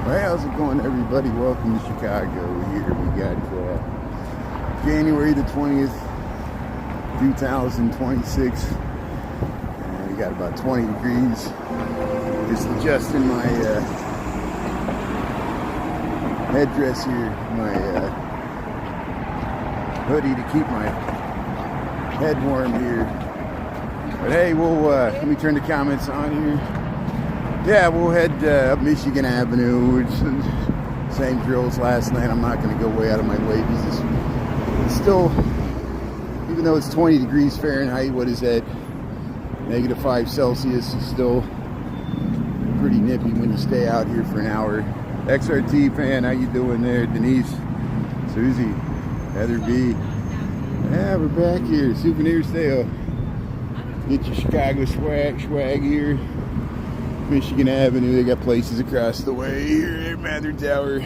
Hey, how's it going, everybody? Welcome to Chicago. Here we got January the 20th, 2026. And we got about 20 degrees. Just adjusting my headdress here, my hoodie to keep my head warm here. But hey, we'll let me turn the comments on here. Yeah, we'll head up Michigan Avenue. Same drills last night. I'm not going to go way out of my way because it's still, even though it's 20 degrees Fahrenheit, what is that? -5 Celsius is still pretty nippy when you stay out here for an hour. XRT fan, how you doing there? Denise, Susie, Heather B. Yeah, we're back here. Souvenir sale. Get your Chicago swag here. Michigan Avenue, they got places across the way here. Mather Tower.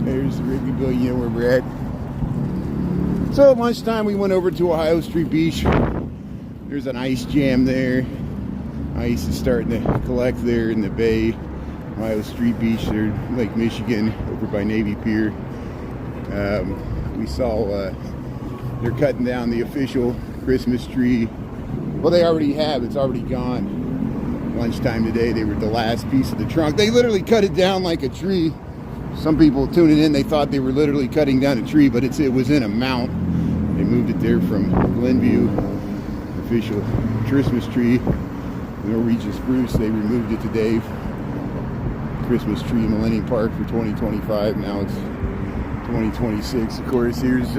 There's the Wrigley Building, you know where we're at. So at lunchtime we went over to Ohio Street Beach. There's an ice jam there. Ice is starting to collect there in the bay. Ohio Street Beach there, Lake Michigan, over by Navy Pier. We saw they're cutting down the official Christmas tree. Well, they already have. It's already gone. Lunchtime today, they were the last piece of the trunk. They literally cut it down like a tree. Some people tuning in, they thought they were literally cutting down a tree, but it was in a mount. They moved it there from Glenview, official Christmas tree. Norwegian spruce, they removed it today. Christmas tree in Millennium Park for 2025. Now it's 2026. Of course, here's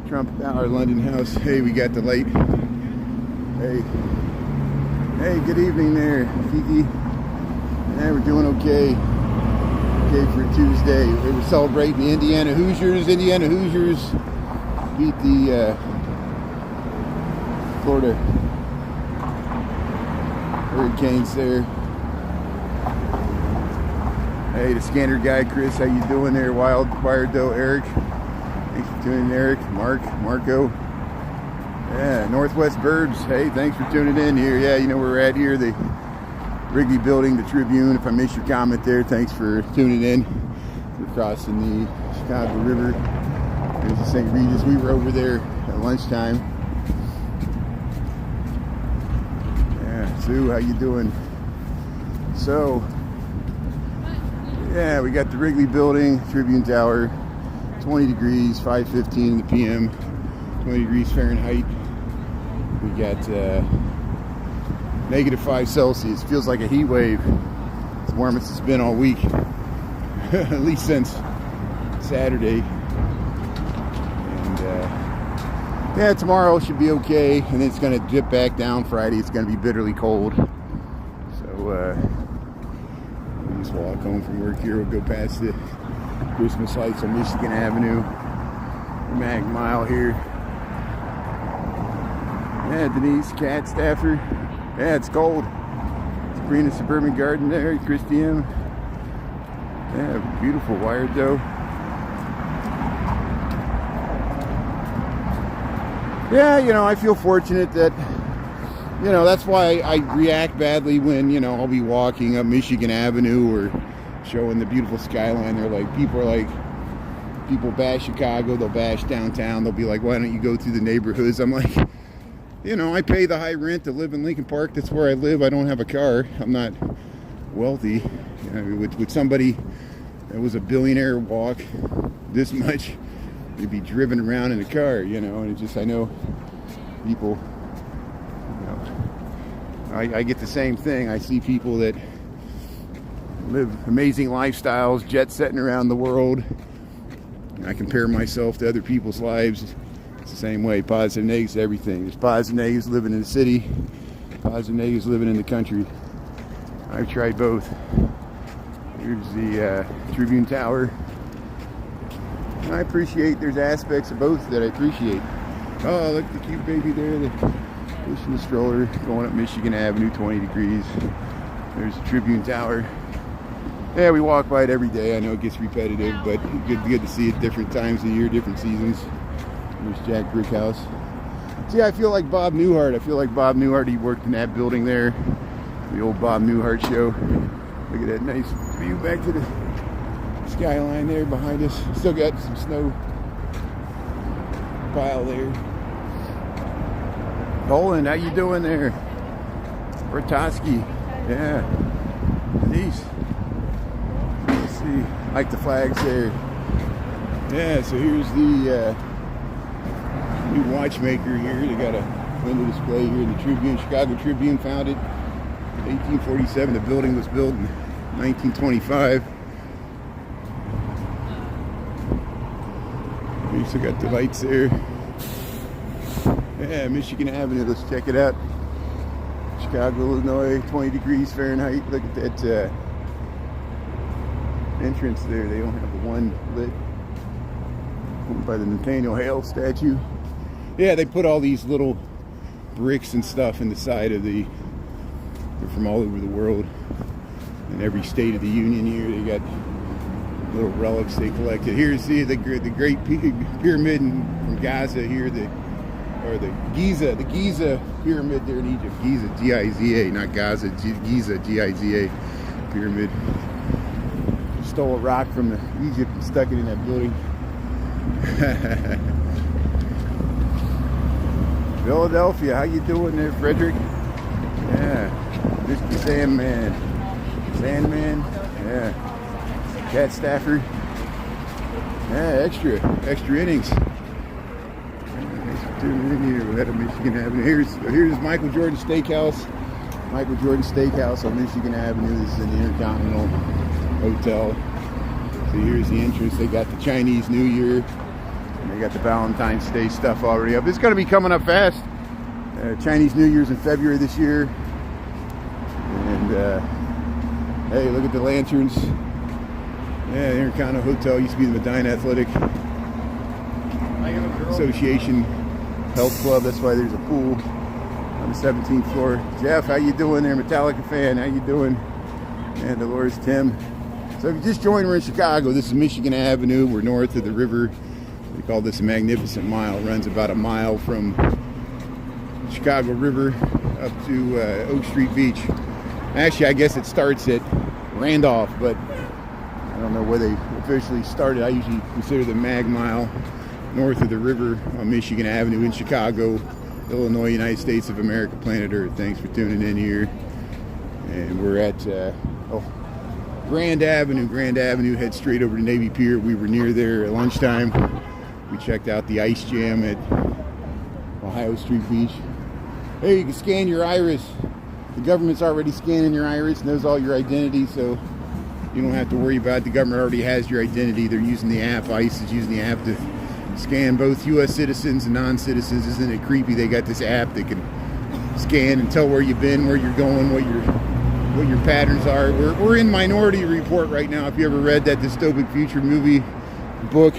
Trump Tower, London House. Hey, we got the light. Hey, good evening there, Kiki. Yeah, we're doing okay. Okay for Tuesday. They were celebrating the Indiana Hoosiers. Indiana Hoosiers beat the Florida Hurricanes there. Hey, the scanner guy, Chris, how you doing there? Wired though, Eric. Thanks for tuning in, Eric. Marco. Yeah, Northwest Burbs. Hey, thanks for tuning in here. Yeah, you know where we're at here, the Wrigley Building, the Tribune. If I missed your comment there, thanks for tuning in. We're crossing the Chicago River. There's the St. Regis. We were over there at lunchtime. Yeah, Sue, how you doing? So, yeah, we got the Wrigley Building, Tribune Tower, 20 degrees, 5:15 in the PM, 20 degrees Fahrenheit. We got -5 Celsius. Feels like a heat wave. It's the warmest it's been all week, at least since Saturday. And yeah, tomorrow should be okay, and then it's going to dip back down. Friday, it's going to be bitterly cold. So just walk home from work here. We'll go past the Christmas lights on Michigan Avenue, Mag Mile here. Yeah, Denise, Cat, Stafford. Yeah, it's cold. Sabrina Suburban Garden there, Christian. Yeah, beautiful wired dough. Yeah, you know, I feel fortunate that, you know, that's why I react badly when, you know, I'll be walking up Michigan Avenue or showing the beautiful skyline. They're like, people bash Chicago, they'll bash downtown. They'll be like, why don't you go through the neighborhoods? I'm like, you know, I pay the high rent to live in Lincoln Park. That's where I live. I don't have a car. I'm not wealthy. You know, would somebody that was a billionaire walk this much, they'd be driven around in a car, you know. And it's just, I know people, you know, I get the same thing. I see people that live amazing lifestyles, jet setting around the world. And I compare myself to other people's lives. It's the same way. Positive, negatives, everything. There's positive, negatives living in the city. Positive, negatives living in the country. I've tried both. Here's the Tribune Tower. And I appreciate, there's aspects of both that I appreciate. Oh, look, the cute baby there. Pushing the stroller, going up Michigan Avenue, 20 degrees. There's the Tribune Tower. Yeah, we walk by it every day. I know it gets repetitive, but good to see it different times of the year, different seasons. There's Jack Brickhouse. See, I feel like Bob Newhart. He worked in that building there. The old Bob Newhart show. Look at that nice view back to the skyline there behind us. Still got some snow pile there. Poland, how you doing there? Bertoski, yeah. Denise. Let's see, like the flags there. Yeah, so here's the new watchmaker here. They got a window display here in the Tribune, Chicago Tribune, founded 1847. The building was built in 1925. We still got the lights there. Yeah, Michigan Avenue, let's check it out. Chicago, Illinois, 20 degrees Fahrenheit. Look at that entrance there. They don't have the one lit by the Nathaniel Hale statue. Yeah, they put all these little bricks and stuff in the side of the, they're from all over the world. In every state of the union here, they got little relics they collected. Here's the great pyramid from Gaza here, the Giza pyramid there in Egypt. Giza, G-I-Z-A, not Gaza, Giza, G-I-Z-A pyramid. Stole a rock from Egypt and stuck it in that building. Philadelphia, how you doing there, Frederick? Yeah, Mr. Sandman, yeah. Cat Stafford, yeah, extra innings. Tuning in here, we're at Michigan Avenue. Here's Michael Jordan Steakhouse. Michael Jordan Steakhouse on Michigan Avenue. This is an Intercontinental Hotel. So here's the entrance. They got the Chinese New Year. And they got the Valentine's Day stuff already up. It's going to be coming up fast. Chinese New Year's in February this year. And hey, look at the lanterns. Yeah, the Intercontinental Hotel used to be the Medina Athletic Association Health Club. That's why there's a pool on the 17th floor. Jeff, how you doing there? Metallica fan, how you doing? And Dolores Tim. So if you just joined, we're in Chicago. This is Michigan Avenue. We're north of the river. They call this a Magnificent Mile. It runs about a mile from Chicago River up to Oak Street Beach. Actually, I guess it starts at Randolph, but I don't know where they officially started. I usually consider the Mag Mile north of the river on Michigan Avenue in Chicago, Illinois, United States of America, planet Earth. Thanks for tuning in here. And we're at Grand Avenue. Head straight over to Navy Pier. We were near there at lunchtime. We checked out the Ice Jam at Ohio Street Beach. Hey, you can scan your iris. The government's already scanning your iris, knows all your identity, so you don't have to worry about it. The government already has your identity. They're using the app. ICE is using the app to scan both U.S. citizens and non-citizens. Isn't it creepy? They got this app that can scan and tell where you've been, where you're going, what your patterns are. We're in Minority Report right now. If you ever read that dystopic future movie book,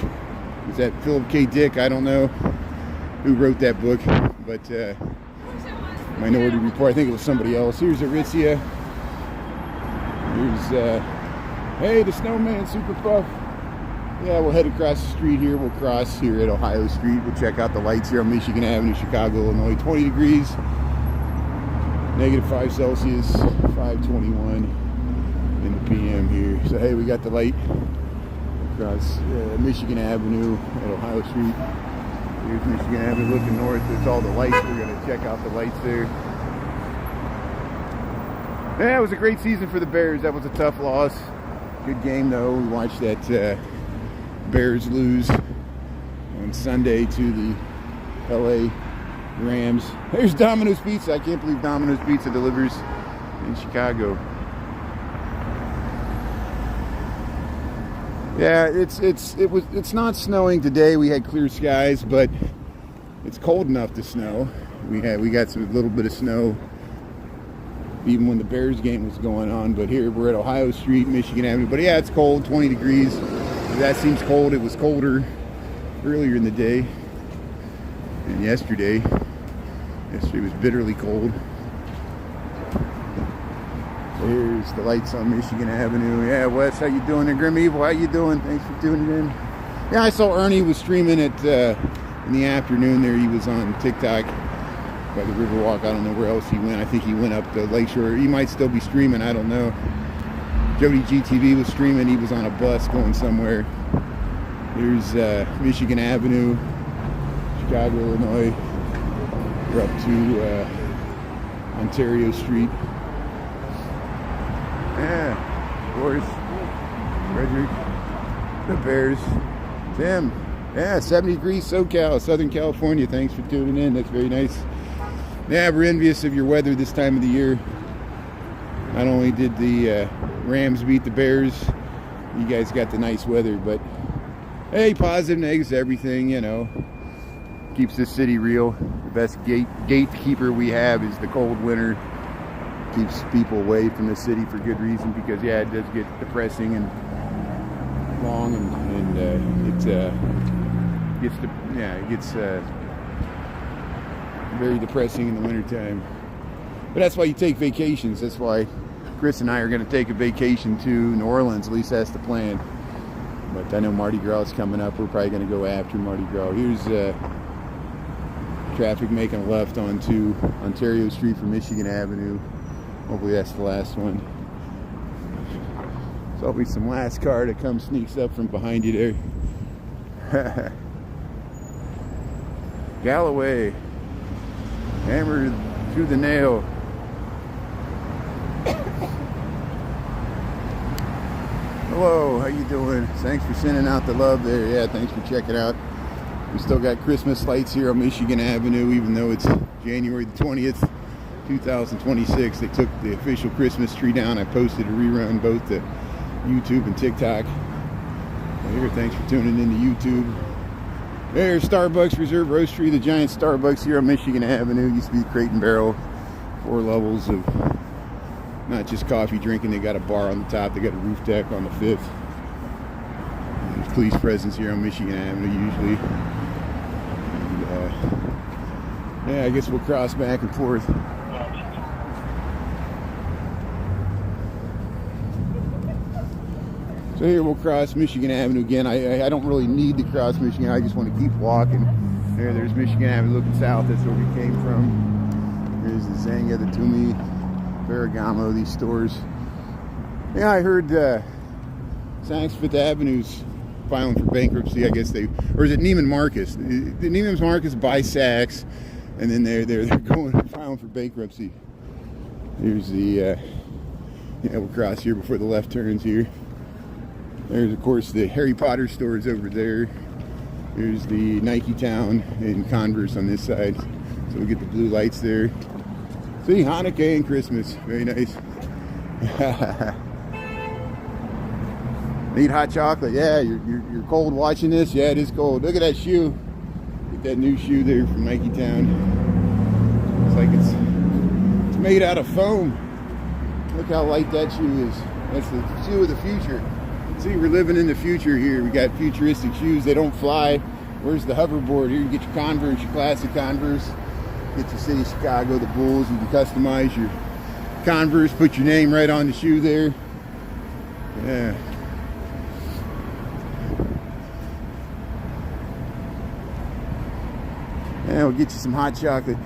is that Philip K. Dick? I don't know who wrote that book, but Minority Report. I think it was somebody else. Here's Aritzia. Here's hey, the Snowman Super Puff. Yeah, we'll head across the street here. We'll cross here at Ohio Street. We'll check out the lights here on Michigan Avenue, Chicago, Illinois. 20 degrees, -5 Celsius, 5:21 in the PM here. So hey, we got the light across Michigan Avenue at Ohio Street. Here's Michigan Avenue looking north. There's all the lights. We're going to check out the lights there. Yeah, it was a great season for the Bears. That was a tough loss. Good game though. We watched that Bears lose on Sunday to the LA Rams. There's Domino's Pizza. I can't believe Domino's Pizza delivers in Chicago. Yeah, it's not snowing today. We had clear skies, but it's cold enough to snow. We got a little bit of snow even when the Bears game was going on. But here we're at Ohio Street, Michigan Avenue. But yeah, it's cold, 20 degrees. That seems cold. It was colder earlier in the day and yesterday. Yesterday was bitterly cold. Here's the lights on Michigan Avenue. Yeah, Wes, how you doing there? Grim Evil, how you doing? Thanks for tuning in. Yeah, I saw Ernie was streaming it in the afternoon there. He was on TikTok by the Riverwalk. I don't know where else he went. I think he went up the Lakeshore. He might still be streaming. I don't know. Jody GTV was streaming. He was on a bus going somewhere. Here's Michigan Avenue, Chicago, Illinois. We're up to Ontario Street. Yeah, of course. Frederick, the Bears, Tim. Yeah, 70 degrees SoCal, Southern California. Thanks for tuning in. That's very nice. Yeah, we're envious of your weather this time of the year. Not only did the Rams beat the Bears, you guys got the nice weather, but hey, positive, negatives, everything, you know. Keeps this city real. The best gatekeeper we have is the cold winter. Keeps people away from the city for good reason, because yeah, it does get depressing and long, and it gets very depressing in the wintertime. But that's why you take vacations. That's why Chris and I are going to take a vacation to New Orleans. At least that's the plan. But I know Mardi Gras is coming up. We're probably going to go after Mardi Gras. Here's traffic making a left onto Ontario Street from Michigan Avenue. Hopefully that's the last one. So there'll be some last car that comes, sneaks up from behind you there. Galloway, hammered through the nail. Hello, how you doing? Thanks for sending out the love there. Yeah, thanks for checking out. We still got Christmas lights here on Michigan Avenue, even though it's January the 20th, 2026. They took the official Christmas tree down. I posted a rerun both to YouTube and TikTok. Here, thanks for tuning in to YouTube. There's Starbucks Reserve Roastery, the giant Starbucks here on Michigan Avenue. Used to be Crate and Barrel. 4 levels of not just coffee drinking. They got a bar on the top. They got a roof deck on the 5th. There's police presence here on Michigan Avenue usually. And, yeah, I guess we'll cross back and forth. So here we'll cross Michigan Avenue again. I don't really need to cross Michigan. I just want to keep walking. There's Michigan Avenue looking south. That's where we came from. Here's the Zanga, the Toomey, Ferragamo, these stores. Yeah, I heard Saks Fifth Avenue's filing for bankruptcy. I guess they, or is it Neiman Marcus? The Neiman Marcus buy Saks, and then they're going filing for bankruptcy. Here's the yeah, we'll cross here before the left turns here. There's, of course, the Harry Potter stores over there. Here's the Nike Town and Converse on this side. So we get the blue lights there. See, Hanukkah and Christmas. Very nice. Need hot chocolate? Yeah, you're cold watching this? Yeah, it is cold. Look at that shoe. Get that new shoe there from Nike Town. It's like it's made out of foam. Look how light that shoe is. That's the shoe of the future. See, we're living in the future here. We got futuristic shoes. They don't fly. Where's the hoverboard? Here you get your Converse, your classic Converse. Get your city of Chicago, the Bulls. You can customize your Converse. Put your name right on the shoe there. Yeah. Yeah, we'll get you some hot chocolate,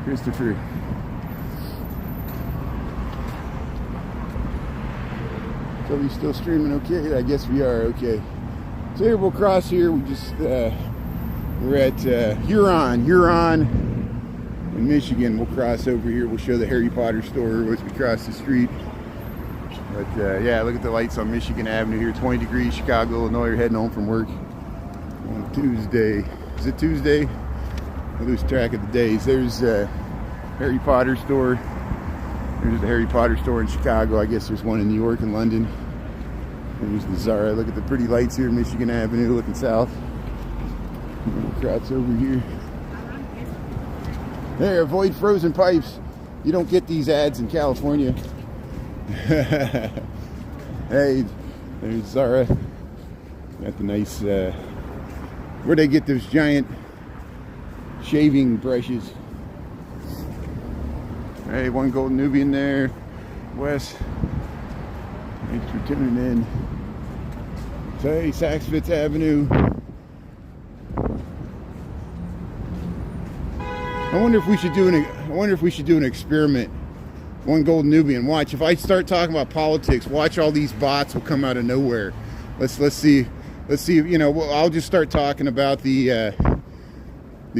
Christopher. So we still streaming okay? I guess we are okay. So here we'll cross here. We just we're at Huron in Michigan. We'll cross over here. We'll show the Harry Potter store as we cross the street. But yeah, look at the lights on Michigan Avenue here. 20 degrees, Chicago, Illinois. You're heading home from work on Tuesday. Is it Tuesday? I lose track of the days. There's Harry Potter store. There's the Harry Potter store in Chicago. I guess there's one in New York and London. There's the Zara. Look at the pretty lights here, Michigan Avenue, looking south. Crowds over here. There, avoid frozen pipes. You don't get these ads in California. Hey, there's Zara. Got the nice, where'd they get those giant shaving brushes? Hey, one Golden Nubian there. Wes, thanks for tuning in. So, hey, Saks Fifth Avenue. I wonder if we should do an experiment One golden Nubian. Watch, if I start talking about politics, watch, all these bots will come out of nowhere. Let's see, you know, I'll just start talking about the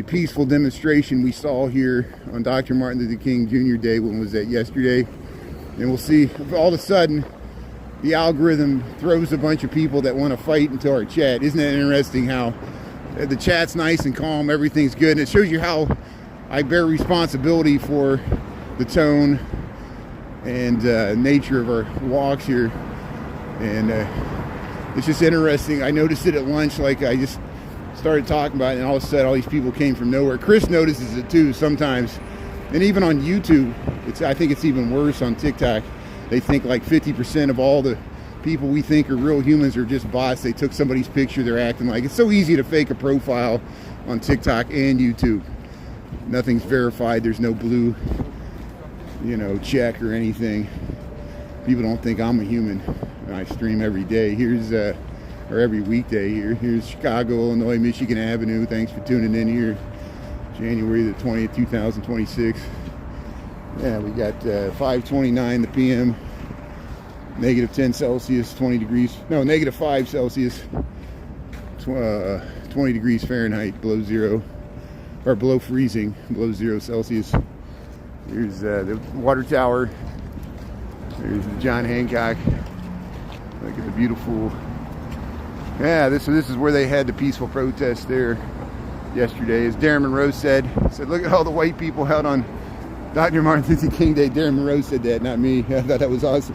peaceful demonstration we saw here on Dr. Martin Luther King Jr. Day. When was that? Yesterday. And we'll see, all of a sudden, the algorithm throws a bunch of people that want to fight into our chat. Isn't that interesting how the chat's nice and calm, everything's good, and it shows you how I bear responsibility for the tone and nature of our walks here. And it's just interesting. I noticed it at lunch, like I just started talking about it, and all of a sudden all these people came from nowhere. Chris notices it too sometimes, and even on YouTube. I think it's even worse on TikTok. They think like 50% of all the people we think are real humans are just bots. They took somebody's picture, they're acting like. It's so easy to fake a profile on TikTok and YouTube. Nothing's verified, there's no blue, you know, check or anything. People don't think I'm a human. I stream every day. Here's or every weekday here. Here's Chicago, Illinois, Michigan Avenue. Thanks for tuning in here. January the 20th, 2026. Yeah, we got 5:29 the p.m. Negative 10 Celsius, 20 degrees. No, negative 5 Celsius. 20 degrees Fahrenheit, below zero. Or below freezing, below 0 Celsius. Here's the water tower. There's the John Hancock. Look at the beautiful. Yeah, this is where they had the peaceful protest there yesterday. As Darren Monroe said, look at all the white people out on Dr. Martin Luther King Day. Darren Monroe said that, not me. I thought that was awesome.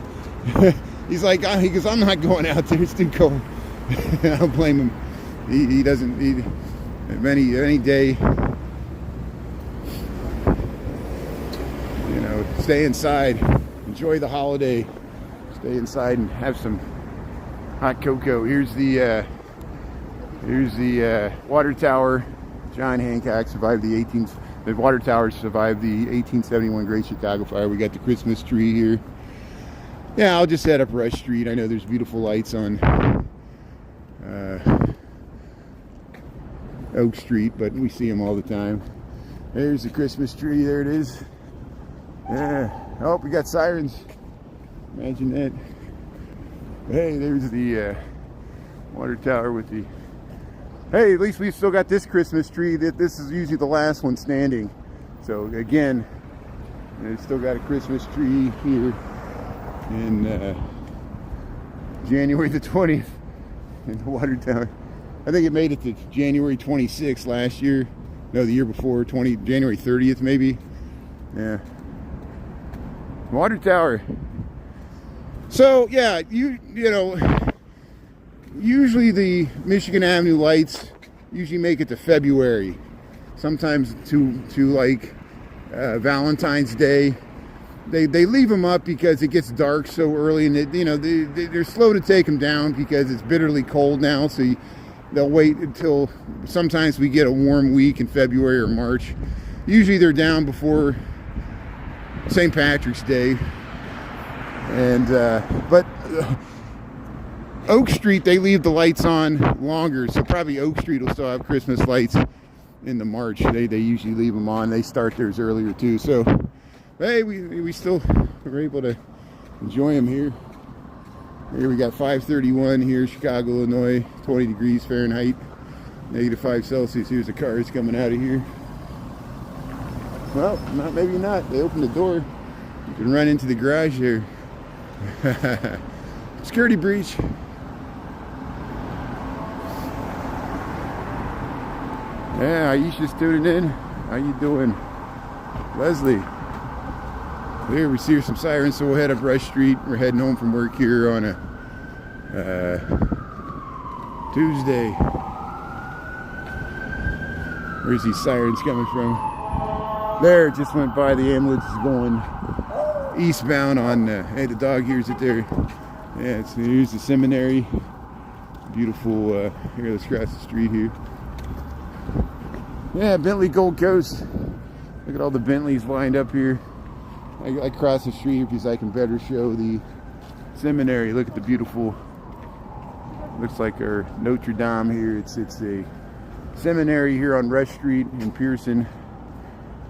He's like, he goes, I'm not going out there. It's too cold. I don't blame him. He doesn't. Any day, you know, stay inside, enjoy the holiday, stay inside and have some hot cocoa. Here's the water tower. John Hancock survived the water tower survived the 1871 Great Chicago Fire. We got the Christmas tree here. Yeah, I'll just head up Rush Street. I know there's beautiful lights on Oak Street, but we see them all the time. There's the Christmas tree. There it is. Yeah. Oh, we got sirens. Imagine that. Hey, there's the water tower with the. Hey, at least we've still got this Christmas tree. This is usually the last one standing. So again, it's still got a Christmas tree here in January the 20th in the water tower. I think it made it to January 26th last year. No, the year before, January 30th maybe. Yeah. Water tower. So yeah, you know, usually the Michigan Avenue lights usually make it to February. Sometimes to like Valentine's Day. They leave them up because it gets dark so early, and they're slow to take them down because it's bitterly cold now. So they'll wait until sometimes we get a warm week in February or March. Usually they're down before St. Patrick's Day. And but Oak Street, they leave the lights on longer, so probably Oak Street will still have Christmas lights in the March. They usually leave them on. They start theirs earlier too. So hey, we still were able to enjoy them here. Here we got 5:31 here, Chicago, Illinois, 20 degrees Fahrenheit, negative 5 Celsius. Here's the cars coming out of here. Well, maybe not. They opened the door. You can run into the garage there. Security breach. Yeah, Aisha's tuning in. How you doing? Leslie. Here we see some sirens, so we'll head up Rush Street. We're heading home from work here on a Tuesday. Where's these sirens coming from? There, it just went by. The ambulance is going eastbound on, hey, the dog hears it there. Yeah, here's the seminary. Beautiful, here, let's cross the street here. Yeah, Bentley Gold Coast. Look at all the Bentleys lined up here. I cross the street because I can better show the seminary. Look at the beautiful, looks like our Notre Dame here. It's a seminary here on Rush Street in Pearson,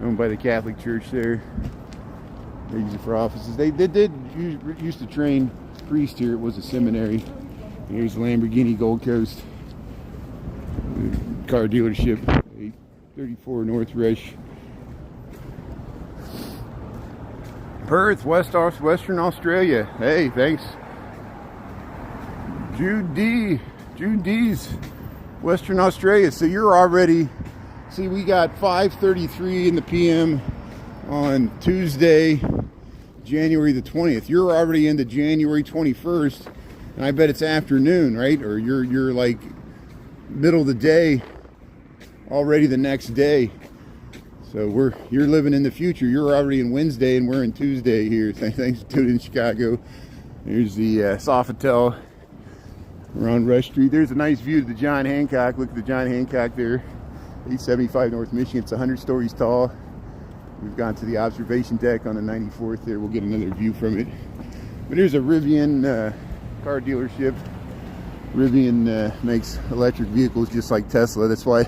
owned by the Catholic Church there. They use it for offices. They did used to train priests here. It was a seminary. Here's Lamborghini Gold Coast car dealership, 834 North Rush. Perth, Western Australia. Hey, thanks. Jude D's, Western Australia. So you're already, see, we got 5:33 in the PM on Tuesday, January the 20th. You're already into January 21st, and I bet it's afternoon, right? Or you're like middle of the day already the next day. So you're living in the future. You're already in Wednesday, and we're in Tuesday here. Thanks to tuning in Chicago. Here's the Sofitel. We're on Rush Street. There's a nice view of the John Hancock. Look at the John Hancock there. 875 North Michigan. It's 100 stories tall. We've gone to the observation deck on the 94th there. We'll get another view from it. But here's a Rivian car dealership. Rivian makes electric vehicles just like Tesla. That's why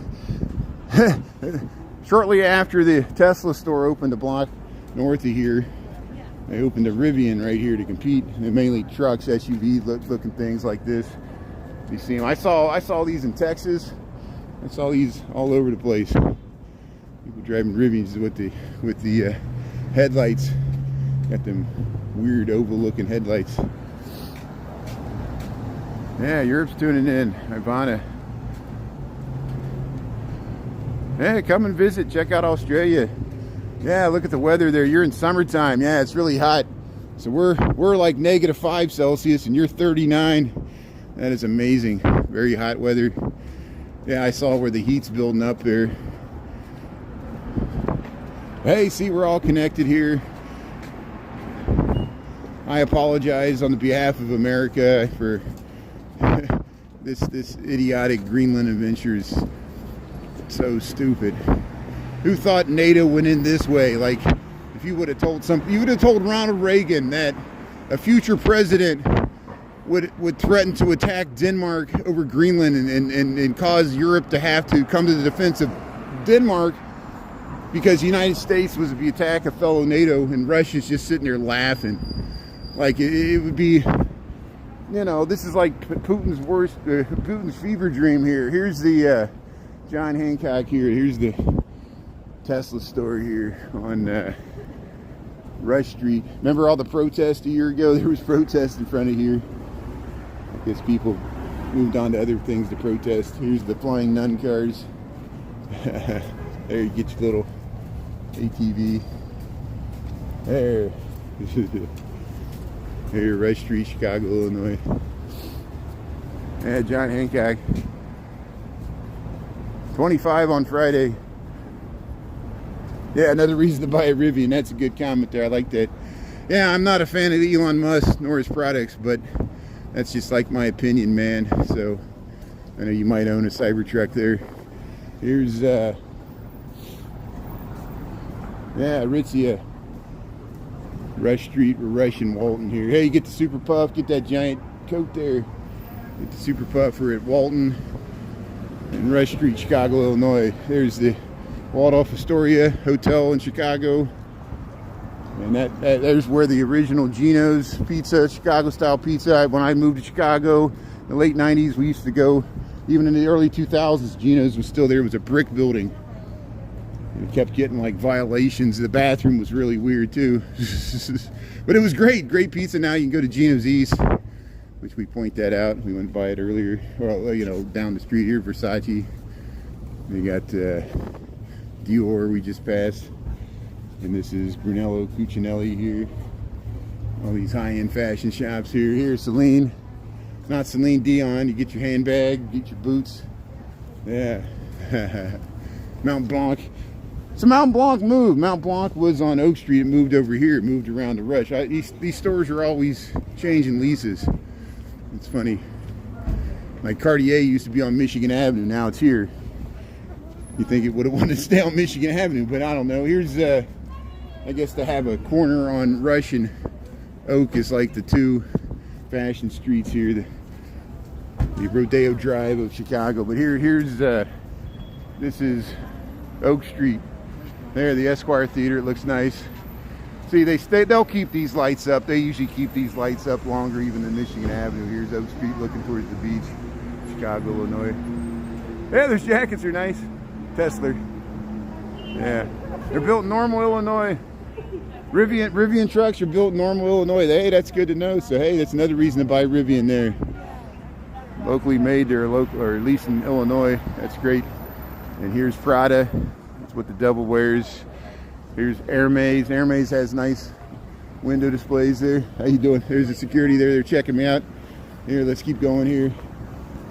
shortly after the Tesla store opened a block north of here, they opened a Rivian right here to compete. They're mainly trucks, SUV looking things like this. You see them. I saw these in Texas. I saw these all over the place. People driving Rivians with the headlights. Got them weird oval looking headlights. Yeah, Europe's tuning in. Ivana. Hey, come and visit. Check out Australia. Yeah, look at the weather there. You're in summertime. Yeah, it's really hot. So we're like -5 Celsius, and you're 39. That is amazing. Very hot weather. Yeah, I saw where the heat's building up there. Hey, see, we're all connected here. I apologize on the behalf of America for this idiotic Greenland adventure is so stupid. Who thought NATO went in this way? Like, if you would have told Ronald Reagan that a future president would threaten to attack Denmark over Greenland and cause Europe to have to come to the defense of Denmark because the United States was to attack a fellow NATO, and Russia's just sitting there laughing. Like, it would be, you know, this is like Putin's fever dream here. Here's the John Hancock here. Here's the Tesla store here on Rush Street. Remember all the protests a year ago? There was protests in front of here. I guess people moved on to other things to protest. Here's the flying nun cars. There you get your little ATV. There. Here, Rush Street, Chicago, Illinois. Yeah, John Hancock. 25 on Friday. Yeah, another reason to buy a Rivian. That's a good comment there. I like that. Yeah, I'm not a fan of Elon Musk nor his products, but that's just like my opinion, man. So I know you might own a Cybertruck there. Here's Aritzia. Rush Street, we're rushing Walton here. Hey, you get the Super Puff, get that giant coat there. Get the Super Puffer at Walton and Rush Street, Chicago, Illinois. There's the Waldorf Astoria Hotel in Chicago. And there's where the original Gino's Pizza, Chicago style pizza. When I moved to Chicago in the late 90s, we used to go, even in the early 2000s, Gino's was still there. It was a brick building. We kept getting like violations. The bathroom was really weird too. But it was great pizza. Now you can go to Gino's East, which we point that out. We went by it earlier. Well, you know, down the street here, Versace. We got Dior we just passed. And this is Brunello Cucinelli here. All these high-end fashion shops here. Here's Celine. It's not Celine Dion. You get your handbag, get your boots. Yeah. Mount Blanc. So Mount Blanc moved. Mount Blanc was on Oak Street. It moved over here. It moved around to Rush. These stores are always changing leases. It's funny. Like Cartier used to be on Michigan Avenue. Now it's here. You think it would have wanted to stay on Michigan Avenue, but I don't know. Here's, I guess, to have a corner on Rush and Oak is like the two fashion streets here. The Rodeo Drive of Chicago. But here's this is Oak Street. There, the Esquire Theater. It looks nice. See, they'll keep these lights up. They usually keep these lights up longer even than Michigan Avenue. Here's Oak Street looking towards the beach, Chicago, Illinois. Yeah, those jackets are nice. Tesla. Yeah, they're built in Normal, Illinois. Rivian trucks are built in Normal, Illinois. Hey, that's good to know. So hey, that's another reason to buy Rivian there. Locally made there, local, or at least in Illinois. That's great. And here's Prada. That's what the devil wears. Here's Hermes. Hermes has nice window displays there. How you doing? There's the security there. They're checking me out. Here, let's keep going here.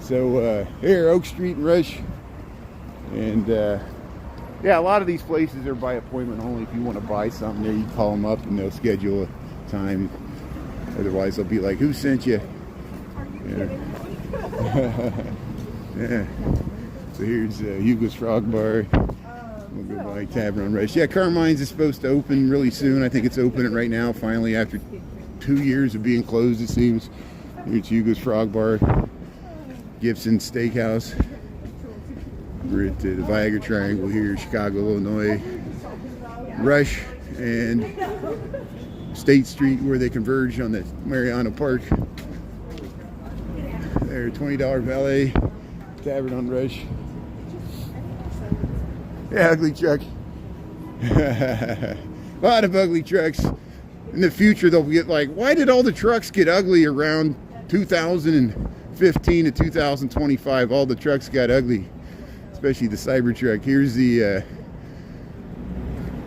So here, Oak Street and Rush. And yeah, a lot of these places are by appointment only. If you want to buy something there, you call them up and they'll schedule a time. Otherwise, they'll be like, who sent you? Yeah. Yeah. So here's Hugo's Frog Bar. We'll go by Tavern on Rush. Yeah, Carmine's is supposed to open really soon. I think it's opening right now, finally, after 2 years of being closed, it seems. Here's Hugo's Frog Bar. Gibson Steakhouse. We're at the Viagra Triangle here, Chicago, Illinois. Rush and State Street, where they converge on the Mariana Park. There, $20 valet. Tavern on Rush. Yeah, ugly truck. A lot of ugly trucks. In the future, they'll get like, why did all the trucks get ugly around 2015 to 2025? All the trucks got ugly, especially the Cybertruck. Here's the,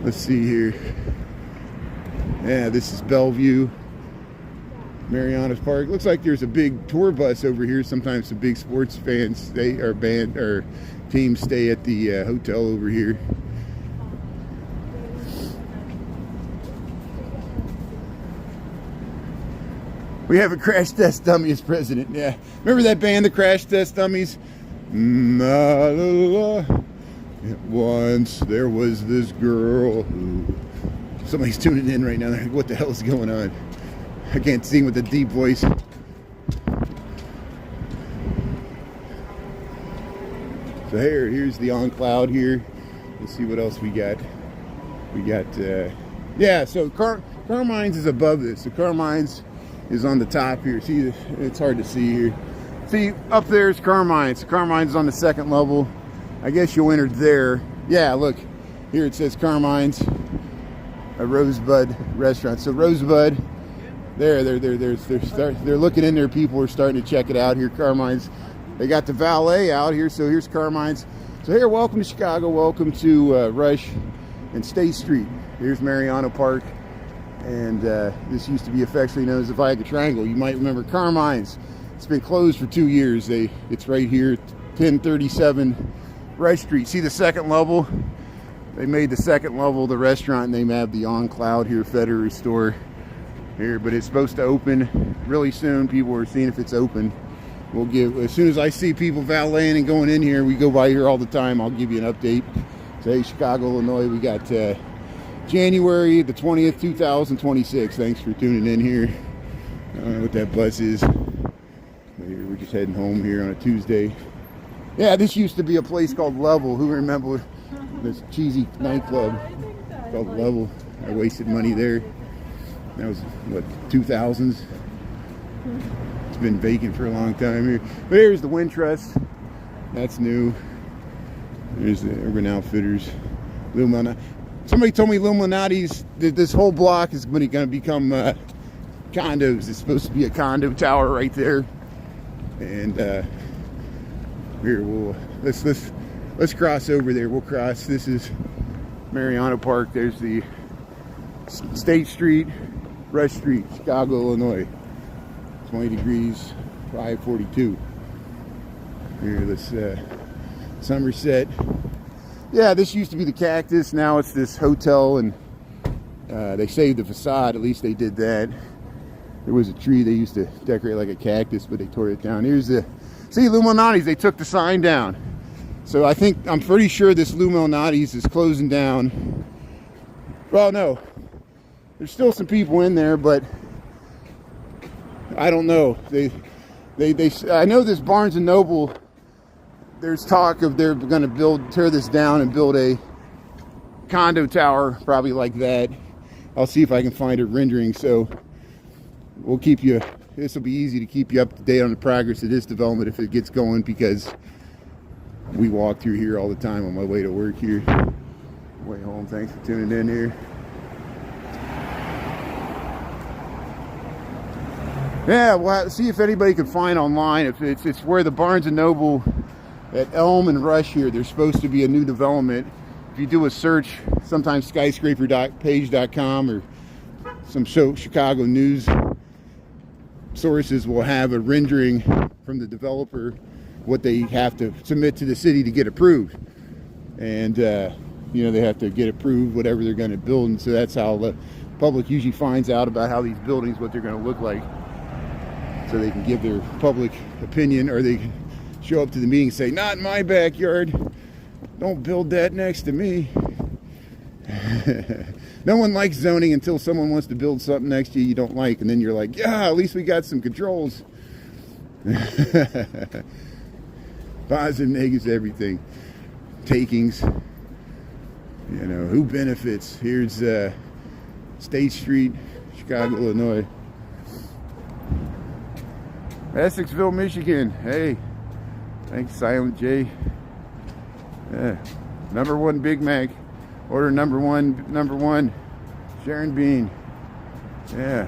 let's see here. Yeah, this is Bellevue, Marianas Park. Looks like there's a big tour bus over here. Sometimes the big sports fans stay, or band, or teams stay at the hotel over here. We have a Crash Test Dummy as president. Yeah, remember that band, the Crash Test Dummies? Once there was this girl who... Somebody's tuning in right now. They're like, what the hell is going on? I can't sing with a deep voice. So here's the On Cloud here. Let's see what else we got. We got, yeah, so Carmine's is above this. So Carmine's is on the top here. See, it's hard to see here. See, up there's Carmine's. Carmine's on the second level. I guess you'll enter there. Yeah, look, here it says Carmine's, a Rosebud restaurant. So Rosebud, they're looking in there. People are starting to check it out here. Carmine's. They got the valet out here, so here's Carmine's. So here, welcome to Chicago, welcome to Rush and State Street. Here's Mariana Park, and this used to be affectionately known as the Viagra Triangle. You might remember Carmine's. It's been closed for 2 years. It's right here, 1037 Rush Street. See the second level? They made the second level the restaurant, and they have the On Cloud here, Federer store here, but it's supposed to open really soon. People are seeing if it's open. We'll give, as soon as I see people valeting and going in here, we go by here all the time, I'll give you an update. So hey, Chicago, Illinois, we got January the 20th, 2026. Thanks for tuning in here. I don't know what that bus is. We're just heading home here on a Tuesday. Yeah, this used to be a place called Level. Who remember this cheesy nightclub called Level? I wasted money there. That was, what, 2000s? It's been vacant for a long time here. But here's the Wintrust. That's new. There's the Urban Outfitters. Illuminati. Somebody told me Illuminati's, this whole block is going to become condos. It's supposed to be a condo tower right there. And here, let's cross over there. We'll cross. This is Mariana Park. There's the State Street, Rush Street, Chicago, Illinois. 20 degrees, 542. Here, this Somerset. Yeah, this used to be the Cactus. Now it's this hotel, and they saved the facade. At least they did that. There was a tree they used to decorate like a cactus, but they tore it down. Here's the, see, Illuminati's, they took the sign down. So I'm pretty sure this Illuminati's is closing down. Well, no. There's still some people in there, but I don't know. I know this Barnes and Noble, there's talk of they're going to tear this down and build a condo tower, probably like that. I'll see if I can find a rendering. So we'll keep you, this will be easy to keep you up to date on the progress of this development if it gets going, because we walk through here all the time on my way to work here, way home. Thanks for tuning in here. Yeah, we'll see if anybody can find online. If it's where the Barnes & Noble at Elm and Rush here, there's supposed to be a new development. If you do a search, sometimes skyscraperpage.com or some Chicago news sources will have a rendering from the developer, what they have to submit to the city to get approved. And, you know, they have to get approved, whatever they're going to build. And so that's how the public usually finds out about how these buildings, what they're going to look like. So they can give their public opinion, or they can show up to the meeting and say, not in my backyard. Don't build that next to me. No one likes zoning until someone wants to build something next to you don't like. And then you're like, yeah, at least we got some controls. Positive, negatives, everything. Takings. You know, who benefits? Here's State Street, Chicago, Illinois. Essexville, Michigan. Hey, thanks, Silent J. Yeah. #1 Big Mac. Order number one. Sharon Bean. Yeah.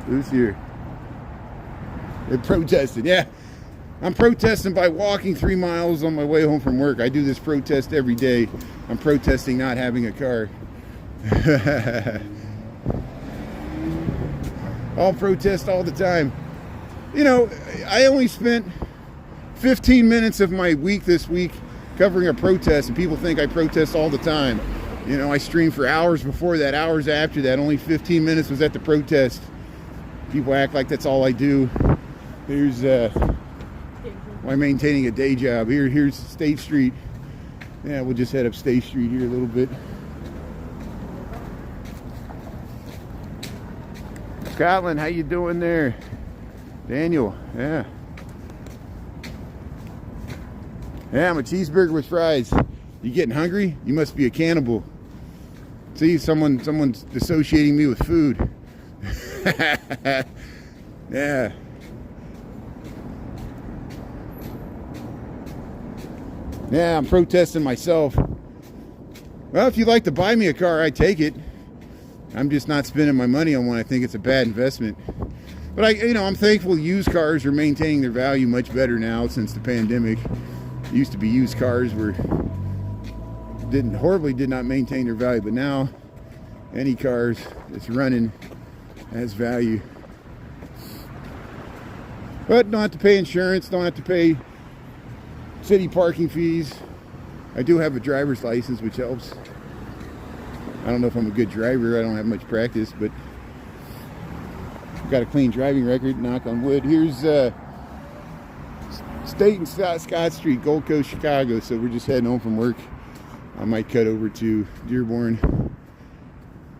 Who's here? They're protesting. Yeah. I'm protesting by walking 3 miles on my way home from work. I do this protest every day. I'm protesting not having a car. I'll protest all the time. You know, I only spent 15 minutes of my week this week covering a protest, and people think I protest all the time. You know, I stream for hours before that, hours after that. Only 15 minutes was at the protest. People act like that's all I do. Here's why maintaining a day job. Here's State Street. Yeah, we'll just head up State Street here a little bit. Scotland, how you doing there? Daniel, yeah. Yeah, I'm a cheeseburger with fries. You getting hungry? You must be a cannibal. See, someone's associating me with food. Yeah. Yeah, I'm protesting myself. Well, if you'd like to buy me a car, I'd take it. I'm just not spending my money on one. I think it's a bad investment. But I'm thankful used cars are maintaining their value much better now since the pandemic. It used to be used cars did not maintain their value, but now any cars that's running has value. But don't have to pay insurance, don't have to pay city parking fees. I do have a driver's license, which helps. I don't know if I'm a good driver. I don't have much practice, but I've got a clean driving record, knock on wood. Here's State and Scott Street, Gold Coast, Chicago. So we're just heading home from work. I might cut over to Dearborn.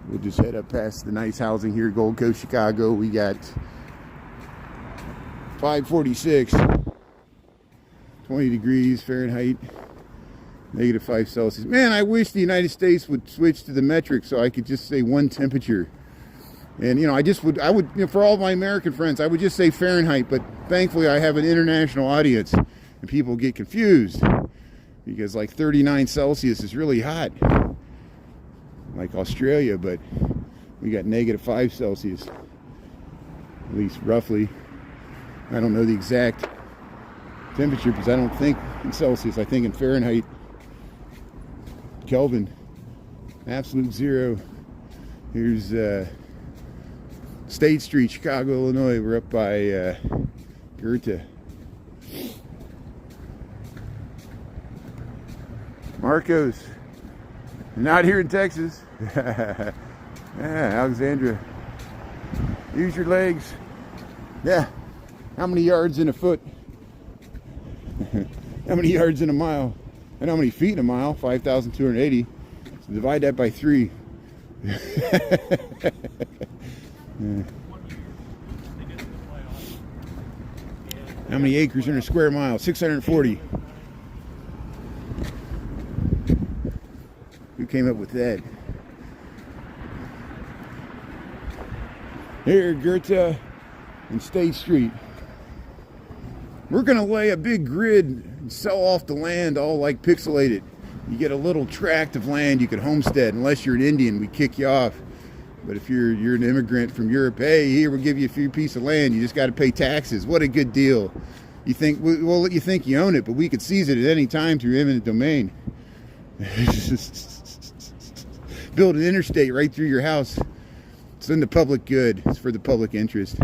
We'll just head up past the nice housing here, Gold Coast, Chicago. We got 546, 20 degrees Fahrenheit, -5 Celsius. Man, I wish the United States would switch to the metric so I could just say one temperature. And, I would, for all my American friends, I would just say Fahrenheit, but thankfully I have an international audience and people get confused because like 39 Celsius is really hot, like Australia, but we got -5 Celsius, at least roughly. I don't know the exact temperature because I don't think in Celsius, I think in Fahrenheit. Kelvin, absolute zero. Here's State Street, Chicago, Illinois. We're up by Goethe. Marcos, not here in Texas. Yeah, Alexandra. Use your legs. Yeah. How many yards in a foot? How many yards in a mile? And how many feet in a mile? 5,280. So divide that by 3. Yeah. How many acres in a square mile? 640. Who came up with that? Here, Goethe and State Street. We're gonna lay a big grid and sell off the land, all like pixelated. You get a little tract of land you could homestead. Unless you're an Indian, we kick you off. But if you're an immigrant from Europe, hey, here we'll give you a few pieces of land. You just got to pay taxes. What a good deal! You think we'll let you think you own it, but we could seize it at any time through eminent domain. Build an interstate right through your house. It's in the public good. It's for the public interest.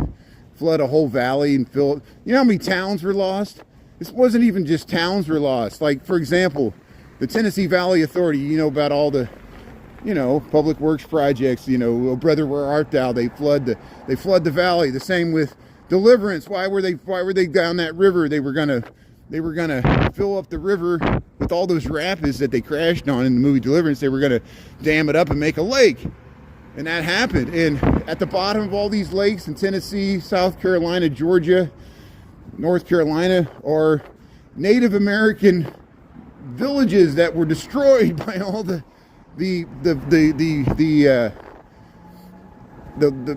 Flood a whole valley and fill it. You know how many towns were lost? This wasn't even just towns were lost. Like, for example, the Tennessee Valley Authority, you know about all the, public works projects, oh brother, where art thou? They flood the valley. The same with Deliverance. Why were they down that river? They were gonna fill up the river with all those rapids that they crashed on in the movie Deliverance. They were gonna dam it up and make a lake. And that happened. And at the bottom of all these lakes in Tennessee, South Carolina, Georgia, North Carolina, are Native American villages that were destroyed by all the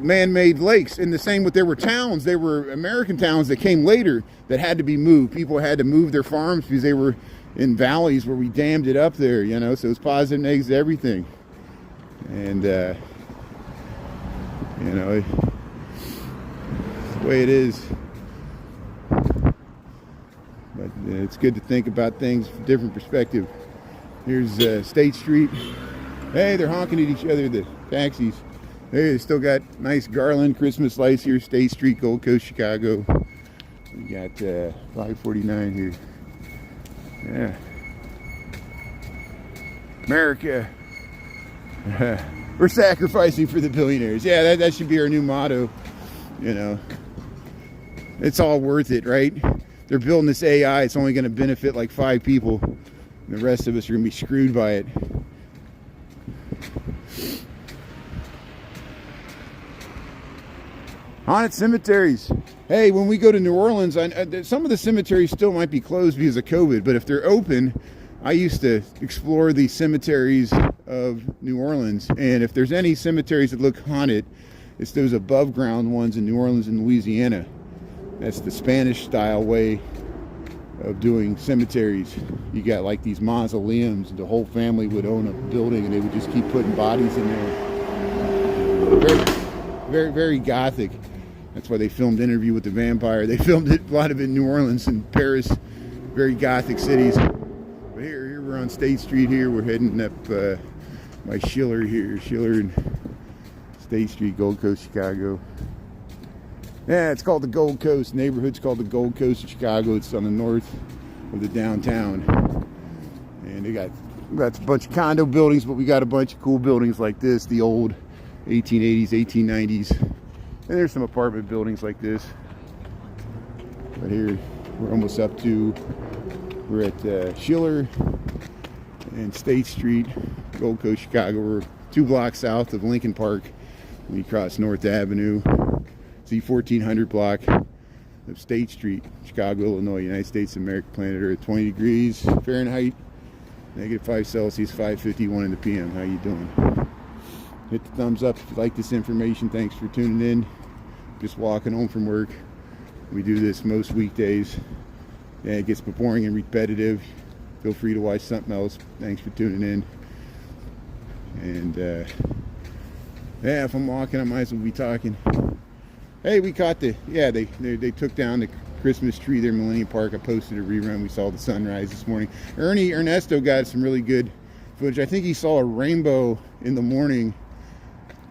man-made lakes. And the same with, there were towns, they were American towns that came later that had to be moved. People had to move their farms because they were in valleys where we dammed it up there, so it's positive and negatives to everything. And it's the way it is. But it's good to think about things from a different perspective. Here's State Street. Hey, they're honking at each other, the taxis. Hey, they still got nice garland Christmas lights here. State Street, Gold Coast, Chicago. We got 549 here. Yeah. America. We're sacrificing for the billionaires. Yeah, that should be our new motto. It's all worth it, right? They're building this AI. It's only going to benefit like 5 people. And the rest of us are going to be screwed by it. Haunted cemeteries. Hey, when we go to New Orleans, some of the cemeteries still might be closed because of COVID, but if they're open, I used to explore the cemeteries of New Orleans, and if there's any cemeteries that look haunted, it's those above ground ones in New Orleans and Louisiana. That's the Spanish style way of doing cemeteries. You got like these mausoleums, and the whole family would own a building and they would just keep putting bodies in there. Very, very, very gothic. That's why they filmed Interview with the Vampire. They filmed it, a lot of it in New Orleans and Paris. Very gothic cities. But here we're on State Street here. We're heading up by Schiller here. Schiller and State Street, Gold Coast, Chicago. Yeah, it's called the Gold Coast. The neighborhood's called the Gold Coast of Chicago. It's on the north of the downtown. And we got a bunch of condo buildings, but we got a bunch of cool buildings like this. The old 1880s, 1890s. And there's some apartment buildings like this. But here, we're almost up to, we're at Schiller and State Street, Gold Coast, Chicago. We're 2 blocks south of Lincoln Park. We cross North Avenue. It's the 1400 block of State Street, Chicago, Illinois, United States of America, planet Earth. 20 degrees Fahrenheit, -5 Celsius, 5:51 in the PM. How you doing? Hit the thumbs up if you like this information. Thanks for tuning in. Just walking home from work. We do this most weekdays. Yeah, it gets boring and repetitive. Feel free to watch something else. Thanks for tuning in. And yeah, if I'm walking, I might as well be talking. Hey, we caught they took down the Christmas tree there in Millennium Park. I posted a rerun. We saw the sunrise this morning. Ernesto got some really good footage. I think he saw a rainbow in the morning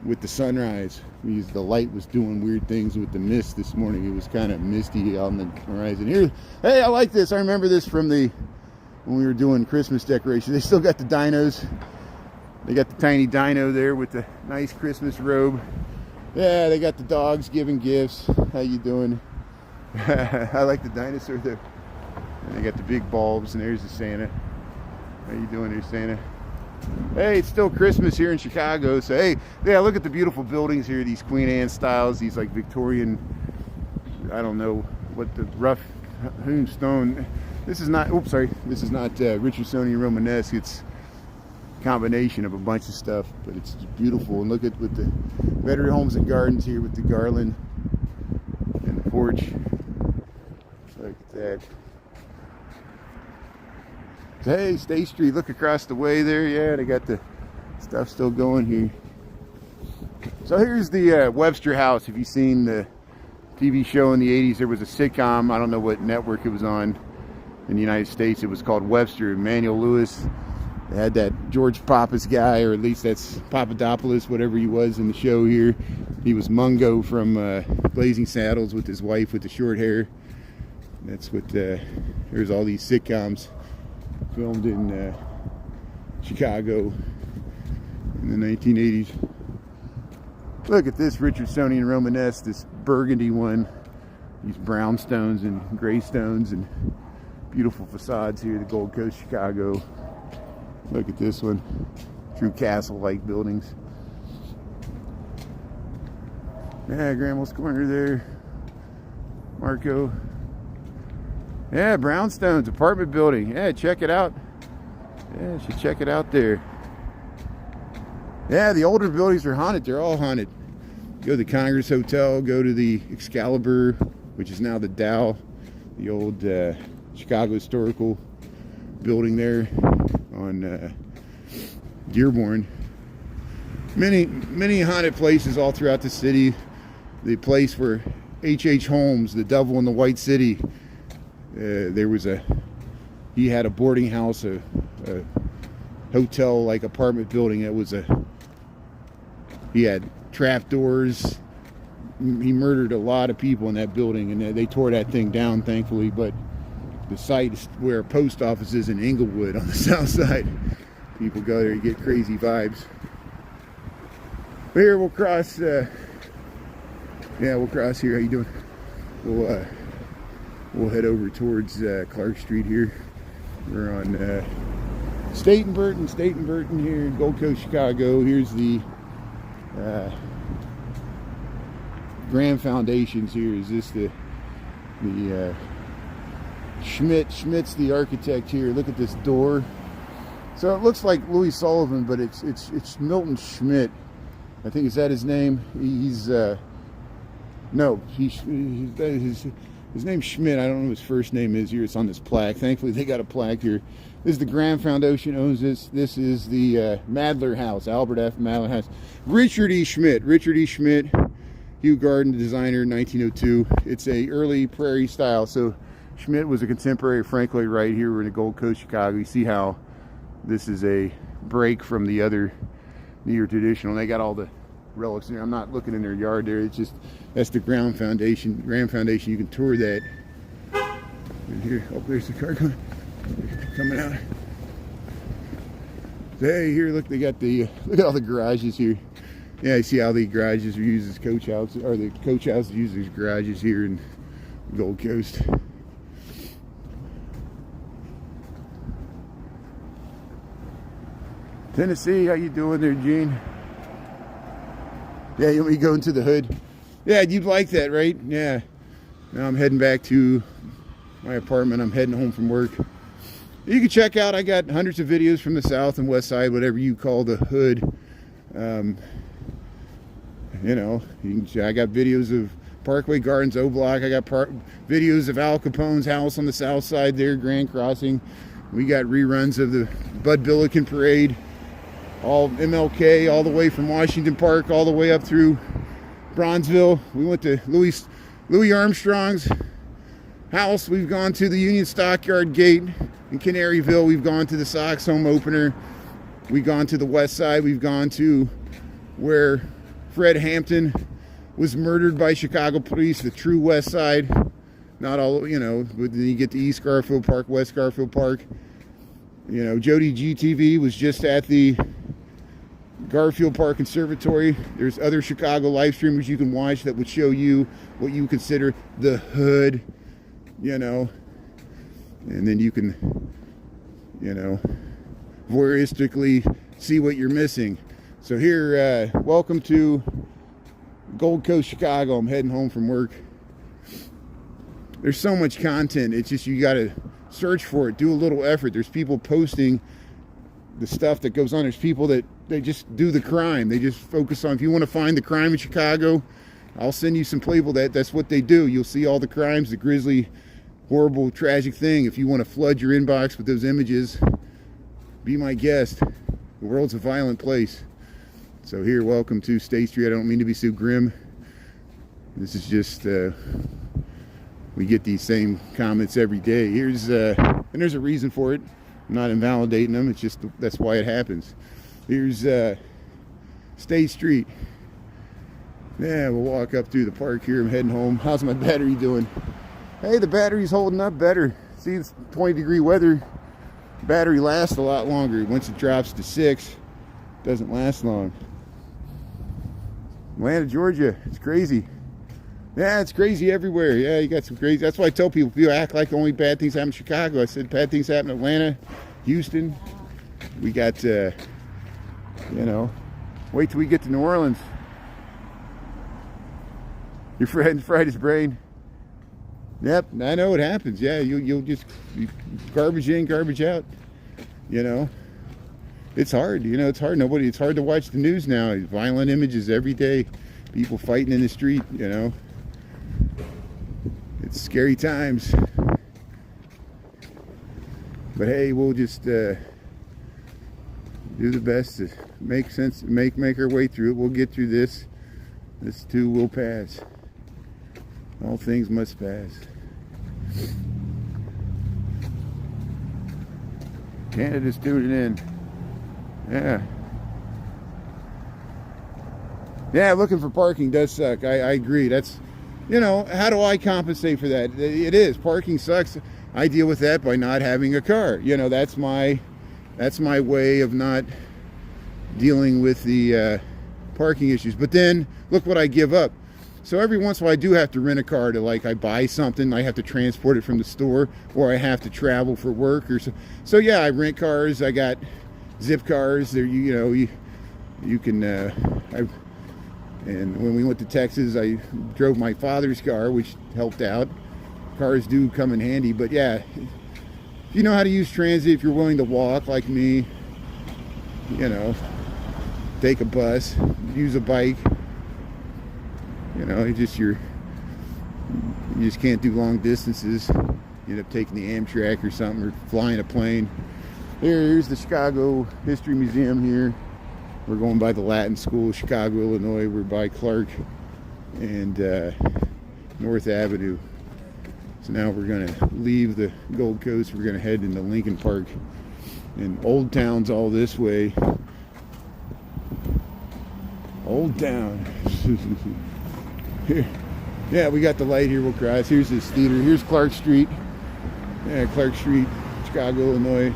with the sunrise. The light was doing weird things with the mist this morning. It was kind of misty on the horizon. Here, hey, I like this. I remember this from when we were doing Christmas decorations. They still got the dinos. They got the tiny dino there with the nice Christmas robe. Yeah, they got the dogs giving gifts. How you doing? I like the dinosaur there. And they got the big bulbs, and there's the Santa. How you doing there, Santa? Hey, it's still Christmas here in Chicago, so hey, yeah, look at the beautiful buildings here, these Queen Anne styles, these like Victorian, I don't know what the rough hewn stone. This is not, oops, sorry, this is not Richardsonian Romanesque. It's combination of a bunch of stuff, but it's beautiful. And look at with the Veteran Homes and Gardens here with the garland and the porch. Look at that. Hey, State Street, look across the way there. Yeah, they got the stuff still going here. So here's the Webster House. Have you seen the TV show in the 80s? There was a sitcom, I don't know what network it was on in the United States. It was called Webster. Emmanuel Lewis. They had that George Pappas guy, or at least that's Papadopoulos, whatever he was in the show here. He was Mungo from Blazing Saddles with his wife with the short hair. That's what, there's all these sitcoms filmed in Chicago in the 1980s. Look at this Richardsonian Romanesque, this burgundy one. These brownstones and gray stones and beautiful facades here, the Gold Coast, Chicago. Look at this one, true castle-like buildings. Yeah, Grammel's Corner there. Marco. Yeah, brownstones, apartment building. Yeah, check it out. Yeah, you should check it out there. Yeah, the older buildings are haunted. They're all haunted. Go to the Congress Hotel, go to the Excalibur, which is now the Dow, the old Chicago historical building there on Dearborn. Many haunted places all throughout the city. The place where H.H. Holmes, the Devil in the White City, he had a boarding house, a hotel like apartment building. He had trapdoors. He murdered a lot of people in that building, and they tore that thing down, thankfully. But the site is where a post office is in Inglewood on the south side. People go there and get crazy vibes. But here we'll cross. We'll cross here. How you doing? We'll head over towards Clark Street here. We're on State and Burton here in Gold Coast, Chicago. Here's the Graham Foundations here. Is this the Schmidt's the architect here. Look at this door. So it looks like Louis Sullivan, but it's Milton Schmidt. I think, is that his name? His name's Schmidt. I don't know what his first name is here. It's on this plaque. Thankfully, they got a plaque here. This is the Graham Foundation owns this. This is the Madler House, Albert F. Madler House. Richard E. Schmidt, Hugh Garden, designer, 1902. It's a early prairie style. So Schmidt was a contemporary of Frank Lloyd Wright. Here we're in the Gold Coast, Chicago. You see how this is a break from the other near traditional. They got all the relics there. I'm not looking in their yard there. It's just, that's the Graham Foundation. You can tour that. And here, oh, there's the car coming out. Hey, here, look, they got the look at all the garages here. Yeah, you see how the garages are used as coach houses, or the coach houses use as garages here in Gold Coast. Tennessee, how you doing there, Gene? Yeah, you want me to go into the hood? Yeah, you'd like that, right? Yeah. Now I'm heading back to my apartment. I'm heading home from work. You can check out, I got hundreds of videos from the south and west side, whatever you call the hood. You know, I got videos of Parkway Gardens, O-Block. I got videos of Al Capone's house on the south side there, Grand Crossing. We got reruns of the Bud Billiken Parade, all MLK, all the way from Washington Park, all the way up through Bronzeville. We went to Louis Armstrong's house. We've gone to the Union Stockyard Gate in Canaryville. We've gone to the Sox home opener. We've gone to the west side. We've gone to where Fred Hampton was murdered by Chicago police, the true west side. Not all, you know, but then you get to East Garfield Park, West Garfield Park. You know, Jody GTV was just at the Garfield Park Conservatory. There's other Chicago live streamers you can watch that would show you what you consider the hood, you know. And then you can, you know, voyeuristically see what you're missing. So here, welcome to Gold Coast, Chicago. I'm heading home from work. There's so much content. It's just, you got to search for it, do a little effort. There's people posting the stuff that goes on. There's people that they just do the crime. They just focus on, if you want to find the crime in Chicago, I'll send you some people that's what they do. You'll see all the crimes, the grisly, horrible, tragic thing. If you want to flood your inbox with those images, be my guest. The world's a violent place. So here, welcome to State Street. I don't mean to be so grim. This is just, we get these same comments every day. Here's, and there's a reason for it. I'm not invalidating them. It's just, that's why it happens. Here's State Street. Yeah, we'll walk up through the park here. I'm heading home. How's my battery doing? Hey, the battery's holding up better. See, it's 20-degree weather. Battery lasts a lot longer. Once it drops to 6, it doesn't last long. Atlanta, Georgia. It's crazy. Yeah, it's crazy everywhere. Yeah, you got some crazy. That's why I tell people act like only bad things happen in Chicago. I said bad things happen in Atlanta, Houston. We got, you know, wait till we get to New Orleans. Your friend fried his brain. Yep, I know it happens. Yeah, you'll just garbage in, garbage out. You know, it's hard. You know, it's hard. It's hard to watch the news now. Violent images every day. People fighting in the street. You know, it's scary times. But hey, we'll just do the best to make sense, make our way through it. We'll get through this. This too will pass. All things must pass. Canada's tuning in. Yeah. Yeah, looking for parking does suck. I agree. That's, you know, how do I compensate for that? It is. Parking sucks. I deal with that by not having a car. You know, that's my way of not dealing with the parking issues. But then, look what I give up. So every once in a while I do have to rent a car to, like, I buy something, I have to transport it from the store, or I have to travel for work or so. So yeah, I rent cars. I got zip cars. There, you know, you can. And when we went to Texas, I drove my father's car, which helped out. Cars do come in handy, but yeah, if you know how to use transit, if you're willing to walk like me, you know, take a bus, use a bike. You know, you just can't do long distances. You end up taking the Amtrak or something, or flying a plane. Here's the Chicago History Museum here. We're going by the Latin School, Chicago, Illinois. We're by Clark and North Avenue. So now we're going to leave the Gold Coast. We're going to head into Lincoln Park. And Old Town's all this way. Old Town. Here. Yeah, we got the light here. We'll cross. Here's this theater. Here's Clark Street. Yeah, Clark Street, Chicago, Illinois.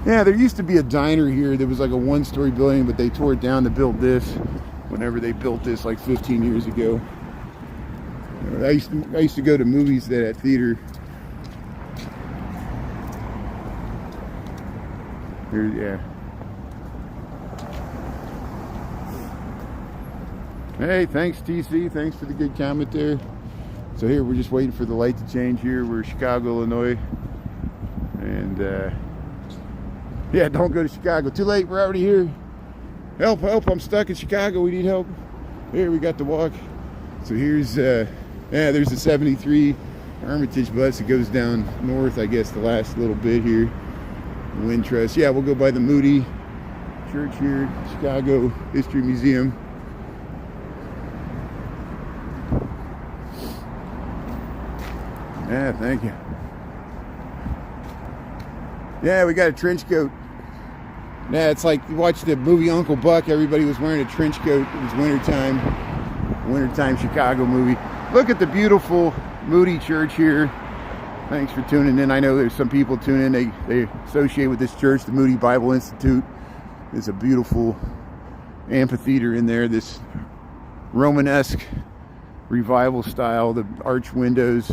Yeah, there used to be a diner here. There was like a one-story building, but they tore it down to build this. Whenever they built this, like 15 years ago. I used to go to movies at that theater. Here, yeah. Hey, thanks TC, thanks for the good comment there. So here, we're just waiting for the light to change here. We're Chicago, Illinois. And yeah, don't go to Chicago. Too late, we're already here. Help, help, I'm stuck in Chicago, we need help. Here, we got the walk. So here's, yeah, there's the 73 Hermitage bus that goes down north, I guess, the last little bit here. Wind Trust. Yeah, we'll go by the Moody Church here, Chicago History Museum. Yeah, thank you. Yeah, we got a trench coat. Yeah, it's like you watched the movie Uncle Buck. Everybody was wearing a trench coat. It was wintertime Chicago movie. Look at the beautiful Moody Church here. Thanks for tuning in. I know there's some people tuning in. They associate with this church, the Moody Bible Institute. There's a beautiful amphitheater in there. This Romanesque revival style, the arch windows.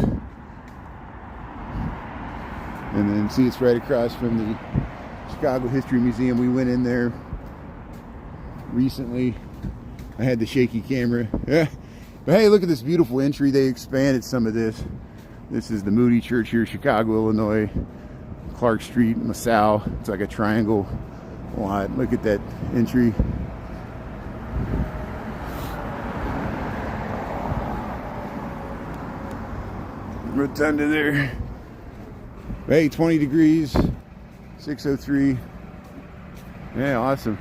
And then see, it's right across from the Chicago History Museum. We went in there recently. I had the shaky camera. Yeah. But hey, look at this beautiful entry. They expanded some of this. This is the Moody Church here, Chicago, Illinois. Clark Street, LaSalle. It's like a triangle lot. Look at that entry. Rotunda there. Hey, 20 degrees, 603. Yeah, awesome.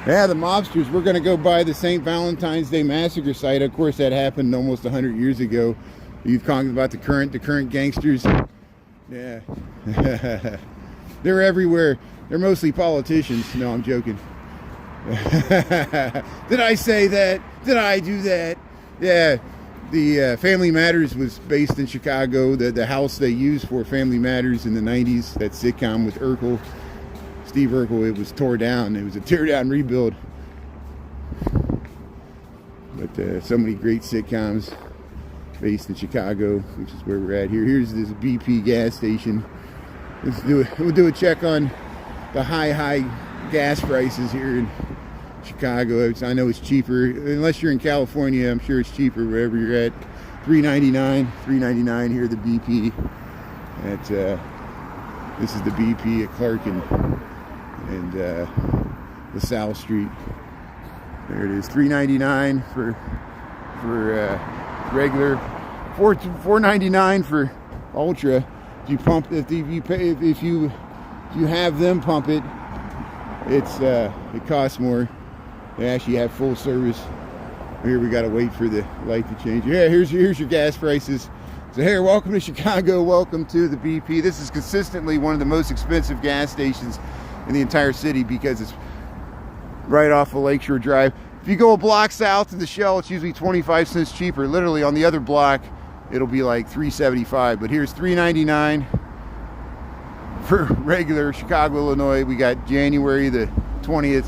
Yeah, the mobsters. We're going to go by the St. Valentine's Day Massacre site. Of course, that happened almost 100 years ago. You've talked about the current gangsters. Yeah. They're everywhere. They're mostly politicians. No, I'm joking. Did I say that? Did I do that? Yeah. The Family Matters was based in Chicago. The house they used for Family Matters in the 90s, that sitcom with Urkel. Steve Urkel, it was tore down. It was a tear down rebuild. But so many great sitcoms based in Chicago, which is where we're at here. Here's this BP gas station. We'll do a check on the high gas prices here in Chicago. I know it's cheaper, unless you're in California. I'm sure it's cheaper wherever you're at. $3.99 here at the BP. This is the BP at Clark and LaSalle Street. There it is, $3.99 for regular, $4.99 for ultra. If you pump, if you have them pump it, it costs more. They actually have full service. Here we gotta wait for the light to change. Yeah, here's your gas prices. So here, welcome to Chicago. Welcome to the BP. This is consistently one of the most expensive gas stations in the entire city because it's right off of Lakeshore Drive. If you go a block south to the Shell, it's usually 25 cents cheaper. Literally on the other block, it'll be like $3.75. But here's $3.99 for regular Chicago, Illinois. We got January the 20th,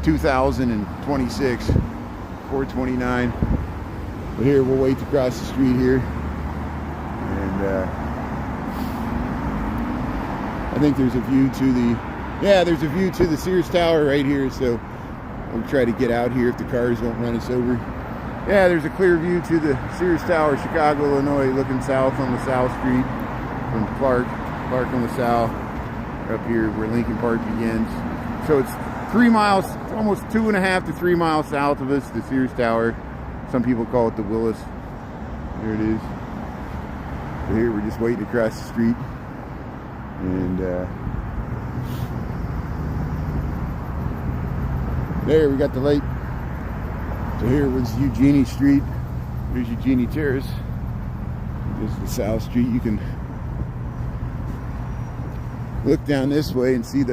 2026, $4.29. But here, we'll wait to cross the street here. And I think there's a view to the Sears Tower right here, so we'll try to get out here if the cars won't run us over. Yeah, there's a clear view to the Sears Tower, Chicago, Illinois, looking south on LaSalle Street from Clark on LaSalle, up here where Lincoln Park begins. So it's 3 miles, almost 2.5 to 3 miles south of us, the Sears Tower. Some people call it the Willis. There it is. So here we're just waiting to cross the street. And there we got the light. So here was Eugenie Street. Here's Eugenie Terrace. This is the South Street. You can look down this way and see you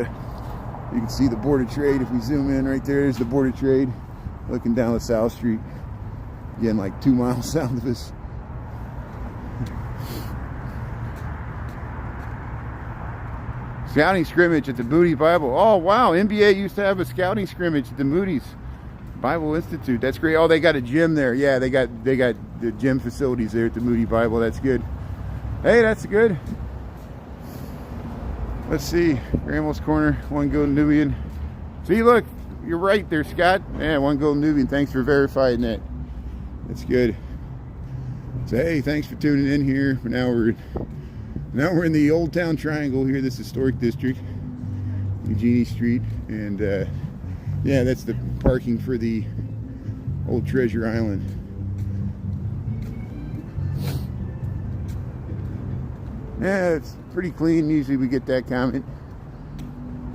can see the Board of Trade. If we zoom in right there, there's the Board of Trade looking down the South Street. Again, like 2 miles south of us. Scouting scrimmage at the Moody Bible. Oh wow, NBA used to have a scouting scrimmage at the Moody's Bible Institute. That's great. Oh, they got a gym there. Yeah, they got the gym facilities there at the Moody Bible. That's good. Hey, that's good. Let's see. Grammel's Corner, One Golden Nubian. See, look, you're right there, Scott. Yeah, One Golden Nubian. Thanks for verifying that. That's good. So hey, thanks for tuning in here. Now we're in the Old Town Triangle here, this historic district, Eugenie Street, and yeah, that's the parking for the old Treasure Island. Yeah, it's pretty clean. Usually we get that comment.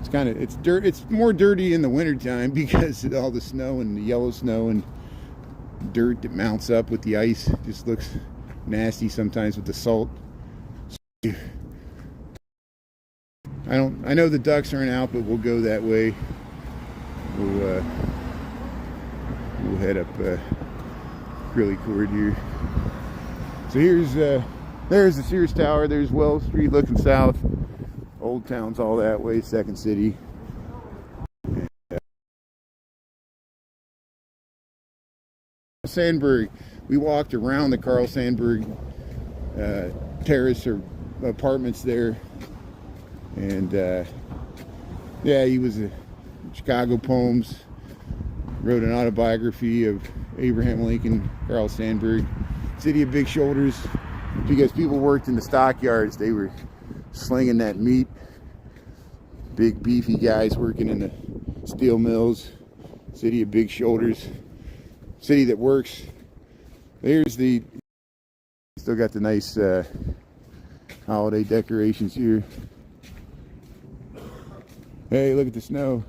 It's more dirty in the wintertime because of all the snow and the yellow snow and dirt that mounts up with the ice. It just looks nasty sometimes with the salt. I know the ducks aren't out, but we'll go that way. We'll head up Grilly Court here. So there's the Sears Tower. There's Wells Street looking south. Old Town's all that way. Second City. Sandburg. We walked around the Carl Sandburg terrace or apartments there, and yeah, he was a Chicago Poems, wrote an autobiography of Abraham Lincoln, Carl Sandburg. City of Big Shoulders, because people worked in the stockyards. They were slinging that meat. Big beefy guys working in the steel mills. City of big shoulders. City that works. There's the, still got the nice holiday decorations here. Hey, look at the snow.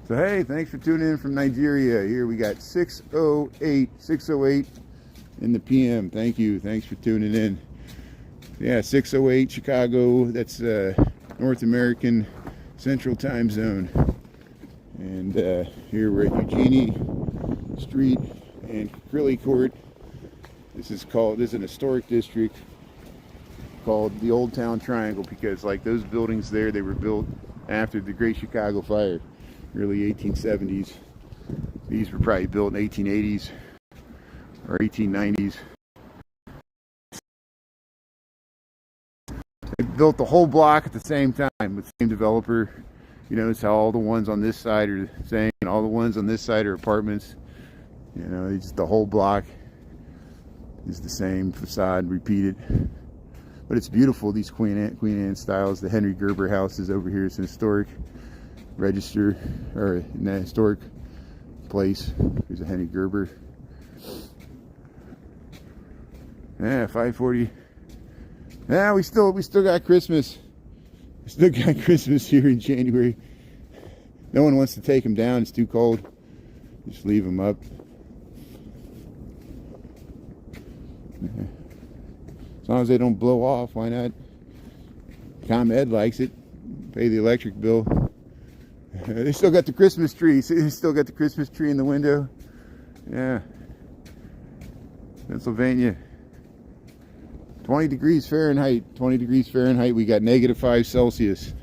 So hey, thanks for tuning in from Nigeria. Here we got 6:08 in the PM. Thank you. Thanks for tuning in. Yeah, 6:08 Chicago. That's North American Central Time Zone. And here we're at Eugenie Street and Crilly Court. This is an historic district called the Old Town Triangle, because like those buildings there, they were built after the Great Chicago Fire, early 1870s. These were probably built in 1880s or 1890s. They built the whole block at the same time with the same developer. You notice how all the ones on this side are the same, and all the ones on this side are apartments. You know, it's just the whole block is the same facade repeated. But it's beautiful, these Queen Anne styles. The Henry Gerber house is over here. It's an historic register, or an historic place. There's a Henry Gerber. Yeah, 540. Yeah, we still got Christmas. We still got Christmas here in January. No one wants to take them down. It's too cold. Just leave them up. As long as they don't blow off, why not? ComEd likes it. Pay the electric bill. They still got the Christmas tree. See, they still got the Christmas tree in the window. Yeah. Pennsylvania. 20 degrees Fahrenheit. 20 degrees Fahrenheit. We got -5 Celsius.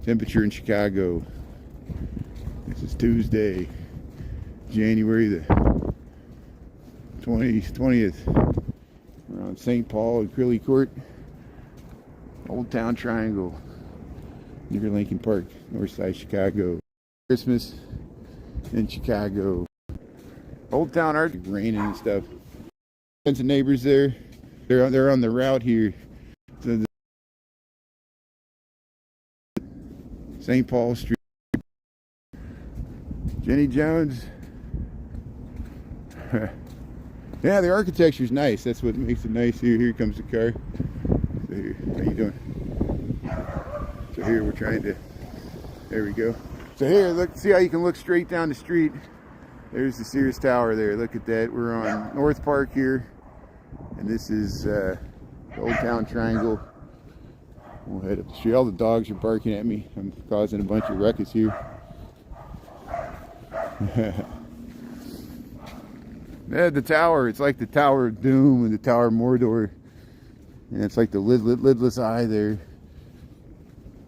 Temperature in Chicago. This is Tuesday, January the 20th. We're on St. Paul and Crilly Court. Old Town Triangle. Near Lincoln Park, north side Chicago. Christmas in Chicago. Old Town art, raining and stuff. Bunch of neighbors there. They're on the route here to St. Paul Street. Jenny Jones. Yeah, the architecture's nice. That's what makes it nice. Here comes the car. So here, how you doing? So here we're trying to, there we go. So here, look, see how you can look straight down the street. There's the Sears Tower there. Look at that. We're on North Park here. And this is the Old Town Triangle. We'll head up the street. All the dogs are barking at me. I'm causing a bunch of ruckus here. Yeah, the tower. It's like the Tower of Doom and the Tower of Mordor. And it's like the lidless eye there.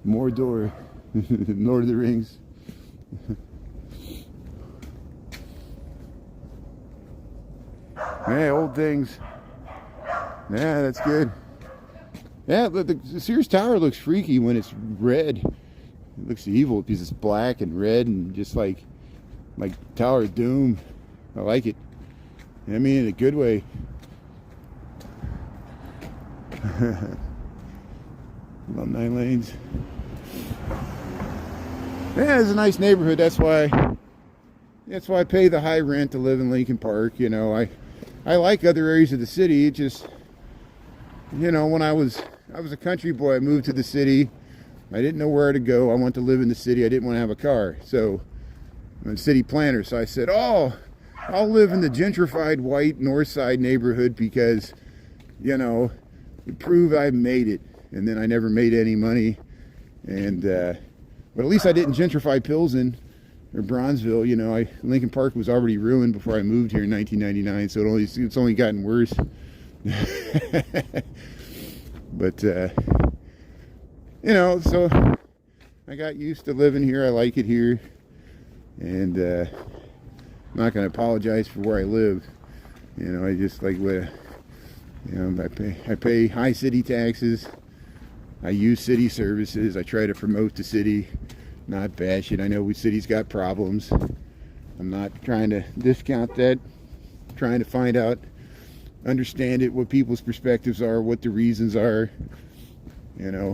Mordor. Lord of the Rings. Yeah, old things. Yeah, that's good. Yeah, the Sears Tower looks freaky when it's red. It looks evil because it's black and red and just like Tower of Doom. I like it. I mean, in a good way. About 9 lanes. Yeah, it's a nice neighborhood. That's why I pay the high rent to live in Lincoln Park. You know, I like other areas of the city. It just, you know, when I was a country boy, I moved to the city. I didn't know where to go. I wanted to live in the city. I didn't want to have a car. So I'm a city planner. So I said, oh, I'll live in the gentrified white north side neighborhood because, you know, to prove I made it. And then I never made any money. And but at least I didn't gentrify Pilsen or Bronzeville. You know, Lincoln Park was already ruined before I moved here in 1999. So it's only gotten worse. But you know, so I got used to living here. I like it here, and I'm not going to apologize for where I live. You know, I just like what, you know, I pay high city taxes. I use city services. I try to promote the city, not bash it. I know city's got problems. I'm not trying to discount that. trying to find out, understand it, what people's perspectives are, what the reasons are, you know,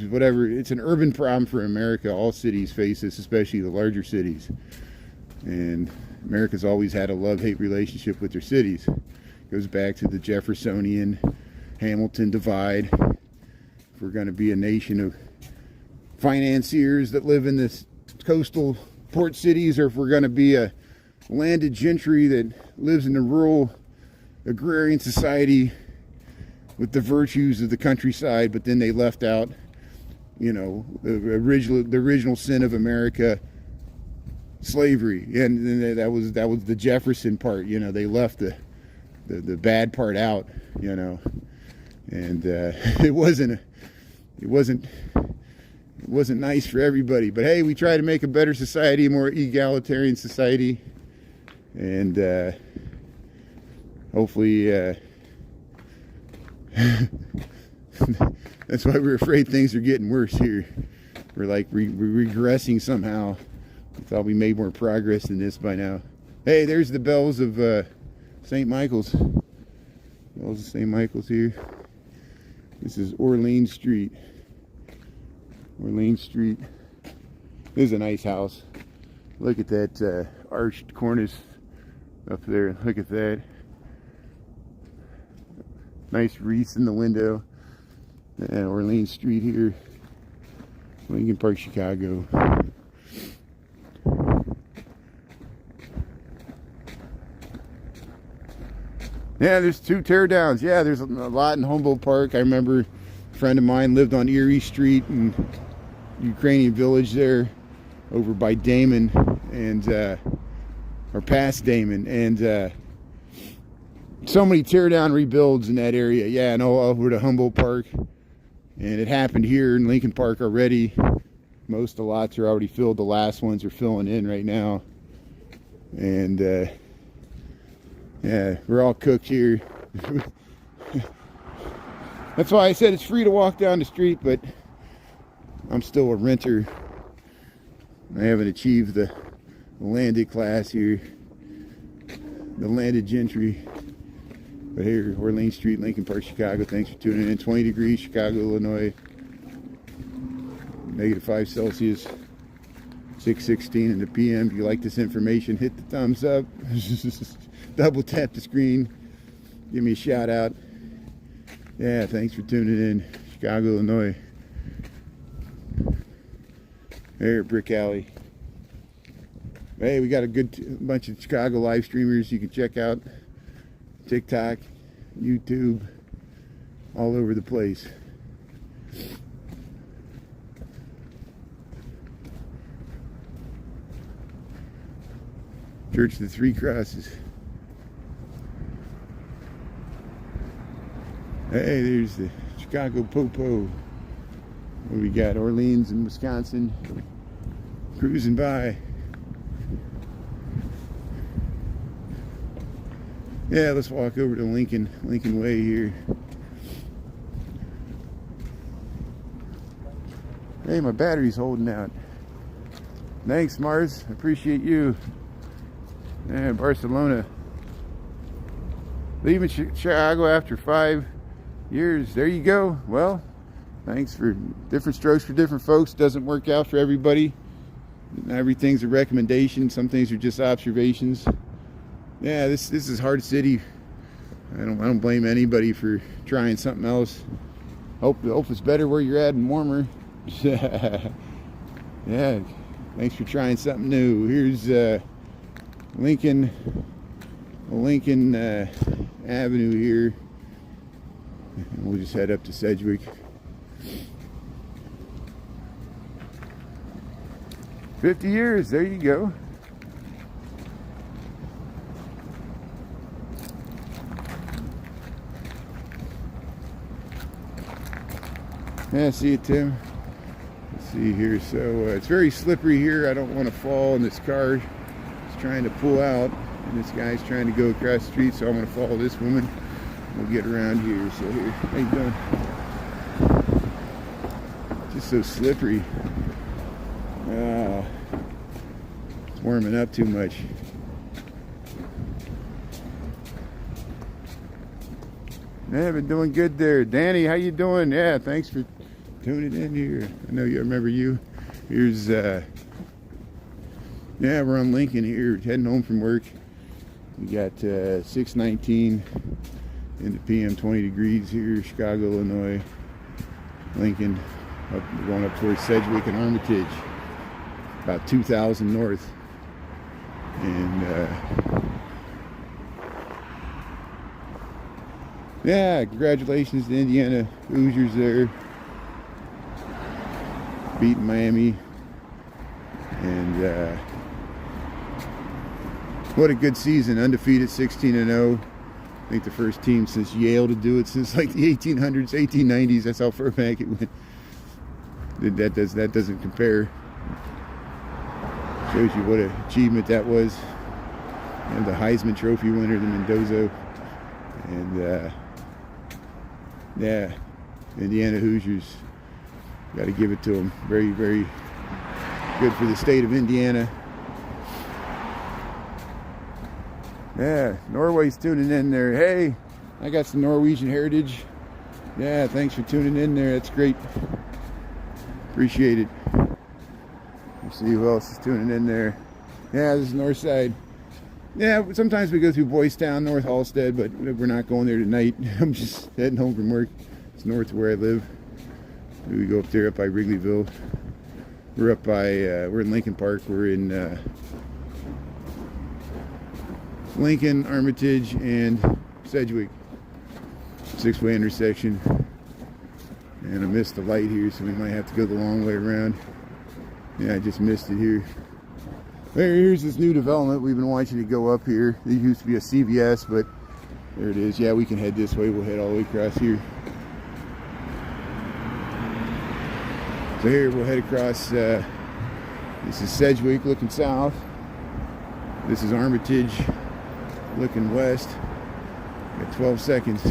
whatever. It's an urban problem for America. All cities face this, especially the larger cities. And America's always had a love-hate relationship with their cities. It goes back to the Jeffersonian Hamilton divide. If we're going to be a nation of financiers that live in the coastal port cities, or if we're going to be a landed gentry that lives in a rural agrarian society with the virtues of the countryside, but then they left out, you know, the original sin of America, slavery. And that was the Jefferson part, you know. They left the bad part out, you know. And it wasn't nice for everybody. But hey, we try to make a better society, a more egalitarian society, and hopefully that's why we're afraid things are getting worse here. We're like we're regressing somehow. I thought we made more progress than this by now. Hey, there's the bells of St. Michael's. Bells of St. Michael's here. This is Orleans Street. Orleans Street. This is a nice house. Look at that arched cornice up there. Look at that. Nice wreaths in the window. And Orleans Street here. Lincoln Park, Chicago. Yeah, there's 2 teardowns. Yeah, there's a lot in Humboldt Park. I remember a friend of mine lived on Erie Street in Ukrainian Village there, over by Damon, and or past Damon, and so many teardown rebuilds in that area. Yeah, and all over to Humboldt Park, and it happened here in Lincoln Park already. Most of the lots are already filled. The last ones are filling in right now, and yeah, we're all cooked here. That's why I said it's free to walk down the street, but I'm still a renter. I haven't achieved the landed class here, the landed gentry. But here, Orleans Street, Lincoln Park, Chicago. Thanks for tuning in. 20 degrees, Chicago, Illinois. -5 Celsius. 6:16 in the PM. If you like this information, hit the thumbs up. Double tap the screen. Give me a shout out. Yeah, thanks for tuning in. Chicago, Illinois. There, Brick Alley. Hey, we got a good bunch of Chicago live streamers you can check out. TikTok, YouTube, all over the place. Church of the Three Crosses. Hey, there's the Chicago Popo. What we got? Orleans and Wisconsin. Cruising by. Yeah, let's walk over to Lincoln Way here. Hey, my battery's holding out. Thanks, Mars. I appreciate you. Yeah, Barcelona. Leaving Chicago after 5 years. There you go. Well, thanks. For different strokes for different folks. Doesn't work out for everybody. Not everything's a recommendation. Some things are just observations. Yeah, this is hard city. I don't blame anybody for trying something else. Hope it's better where you're at and warmer. Yeah, thanks for trying something new. Here's Lincoln Avenue here. And we'll just head up to Sedgwick. "50 years, there you go. Yeah, see you, Tim. Let's see here. So it's very slippery here. I don't want to fall in this car. It's trying to pull out, and this guy's trying to go across the street, so I'm going to follow this woman. We'll get around here. So here, how you doing? Just so slippery. It's warming up too much. Yeah, been doing good there. Danny, how you doing? Yeah, thanks for tuning in here. I know you remember you. Here's yeah, we're on Lincoln here, heading home from work. We got 6:19 in the PM, 20 degrees here, Chicago, Illinois, Lincoln. We're going up towards Sedgwick and Armitage, about 2,000 north. And yeah, congratulations to Indiana Hoosiers there, beating Miami. And what a good season, undefeated, 16-0. I think the first team since Yale to do it since like the 1800s, 1890s. That's how far back it went. That doesn't compare. Shows you what an achievement that was. And the Heisman Trophy winner, the Mendoza. And yeah, Indiana Hoosiers, got to give it to them. Very, very good for the state of Indiana. Yeah, Norway's tuning in there. Hey, I got some Norwegian heritage. Yeah, thanks for tuning in there. That's great. Appreciate it. Let's see who else is tuning in there. Yeah, this is North Side. Yeah, sometimes we go through Boys Town, North Halstead, but we're not going there tonight. I'm just heading home from work. It's north of where I live. We go up there, up by Wrigleyville. We're up by, we're in Lincoln Park. We're in Lincoln, Armitage, and Sedgwick. Six-way intersection. And I missed the light here, so we might have to go the long way around. Yeah, I just missed it here. Here's this new development. We've been watching it go up here. There used to be a CVS, but there it is. Yeah, we can head this way. We'll head all the way across here. So here we'll head across. This is Sedgwick looking south. This is Armitage looking west. Got 12 seconds.